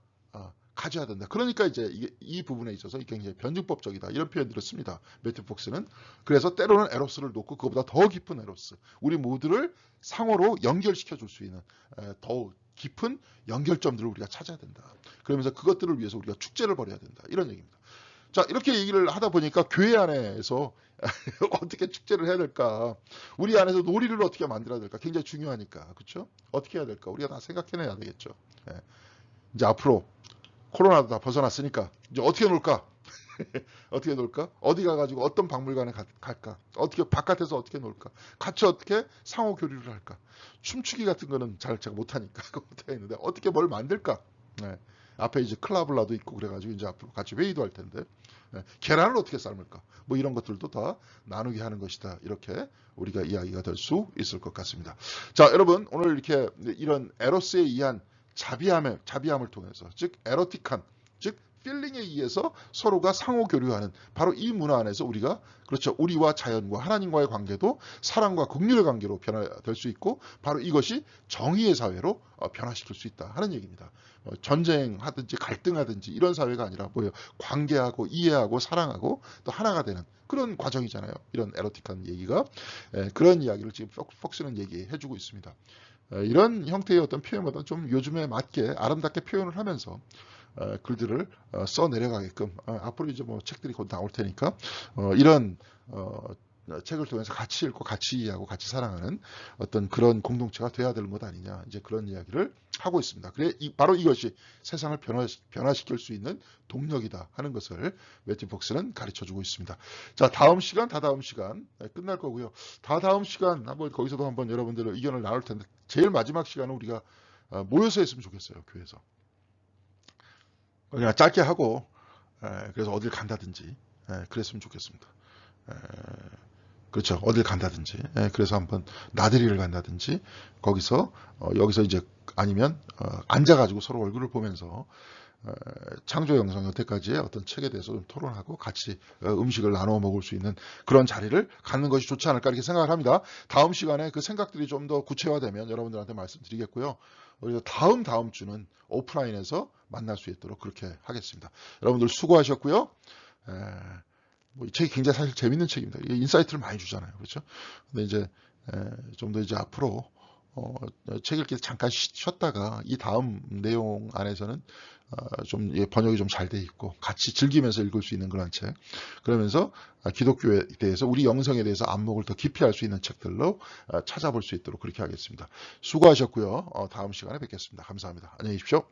가져야 된다. 그러니까 이제 이 부분에 있어서 굉장히 변증법적이다. 이런 표현들을 씁니다. 매튜 폭스는. 그래서 때로는 에로스를 놓고 그보다 더 깊은 에로스. 우리 모두를 상호로 연결시켜 줄 수 있는 더 깊은 연결점들을 우리가 찾아야 된다. 그러면서 그것들을 위해서 우리가 축제를 벌여야 된다. 이런 얘기입니다. 자, 이렇게 얘기를 하다 보니까 교회 안에서 어떻게 축제를 해야 될까? 우리 안에서 놀이를 어떻게 만들어야 될까? 굉장히 중요하니까. 그렇죠? 어떻게 해야 될까? 우리가 다 생각해내야 되겠죠. 이제 앞으로 코로나도 다 벗어났으니까 이제 어떻게 놀까? 어떻게 놀까? 어디 가가지고 어떤 박물관에 갈까? 어떻게 바깥에서 어떻게 놀까? 같이 어떻게 상호 교류를 할까? 춤추기 같은 거는 잘 제가 못하니까 그거 못하겠는데 어떻게 뭘 만들까? 앞에 이제 클라블라도 있고 그래가지고 이제 앞으로 같이 회의도 할 텐데 계란을 어떻게 삶을까? 뭐 이런 것들도 다 나누게 하는 것이다. 이렇게 우리가 이야기가 될 수 있을 것 같습니다. 자, 여러분 오늘 이렇게 이런 에로스에 의한 자비함을 통해서 즉 에로틱한 즉 필링에 의해서 서로가 상호 교류하는 바로 이 문화 안에서 우리가 그렇죠. 우리와 자연과 하나님과의 관계도 사랑과 긍휼의 관계로 변화될 수 있고 바로 이것이 정의의 사회로 변화시킬 수 있다 하는 얘기입니다. 전쟁하든지 갈등하든지 이런 사회가 아니라 뭐예요? 관계하고 이해하고 사랑하고 또 하나가 되는 그런 과정이잖아요. 이런 에로틱한 얘기가 그런 이야기를 지금 폭스는 얘기해주고 있습니다. 이런 형태의 어떤 표현보다 좀 요즘에 맞게 아름답게 표현을 하면서 글들을 써 내려가게끔 앞으로 이제 뭐 책들이 곧 나올 테니까 이런 책을 통해서 같이 읽고 같이 이해하고 같이 사랑하는 어떤 그런 공동체가 돼야 되는 것 아니냐 이제 그런 이야기를 하고 있습니다. 그래 바로 이것이 세상을 변화시킬 수 있는 동력이다 하는 것을 매튜 폭스는 가르쳐주고 있습니다. 자 다음 시간 다다음 시간 끝날 거고요. 다다음 시간 한번 거기서도 한번 여러분들의 의견을 나눌 텐데 제일 마지막 시간은 우리가 모여서 했으면 좋겠어요. 교회에서 그냥 짧게 하고 그래서 어딜 간다든지 그랬으면 좋겠습니다. 그렇죠. 어딜 간다든지. 그래서 한번 나들이를 간다든지 거기서 여기서 이제 아니면 앉아가지고 서로 얼굴을 보면서 창조 영상 여태까지의 어떤 책에 대해서 좀 토론하고 같이 음식을 나눠 먹을 수 있는 그런 자리를 갖는 것이 좋지 않을까 이렇게 생각을 합니다. 다음 시간에 그 생각들이 좀 더 구체화되면 여러분들한테 말씀드리겠고요. 그래서 다음 주는 오프라인에서 만날 수 있도록 그렇게 하겠습니다. 여러분들 수고하셨고요. 뭐 이 책이 굉장히 사실 재밌는 책입니다. 인사이트를 많이 주잖아요. 그렇죠? 근데 이제 좀 더 이제 앞으로 책 읽기 잠깐 쉬었다가 이 다음 내용 안에서는 좀 번역이 좀 잘 돼 있고 같이 즐기면서 읽을 수 있는 그런 책. 그러면서 기독교에 대해서 우리 영성에 대해서 안목을 더 깊이 할 수 있는 책들로 찾아볼 수 있도록 그렇게 하겠습니다. 수고하셨고요. 다음 시간에 뵙겠습니다. 감사합니다. 안녕히 계십시오.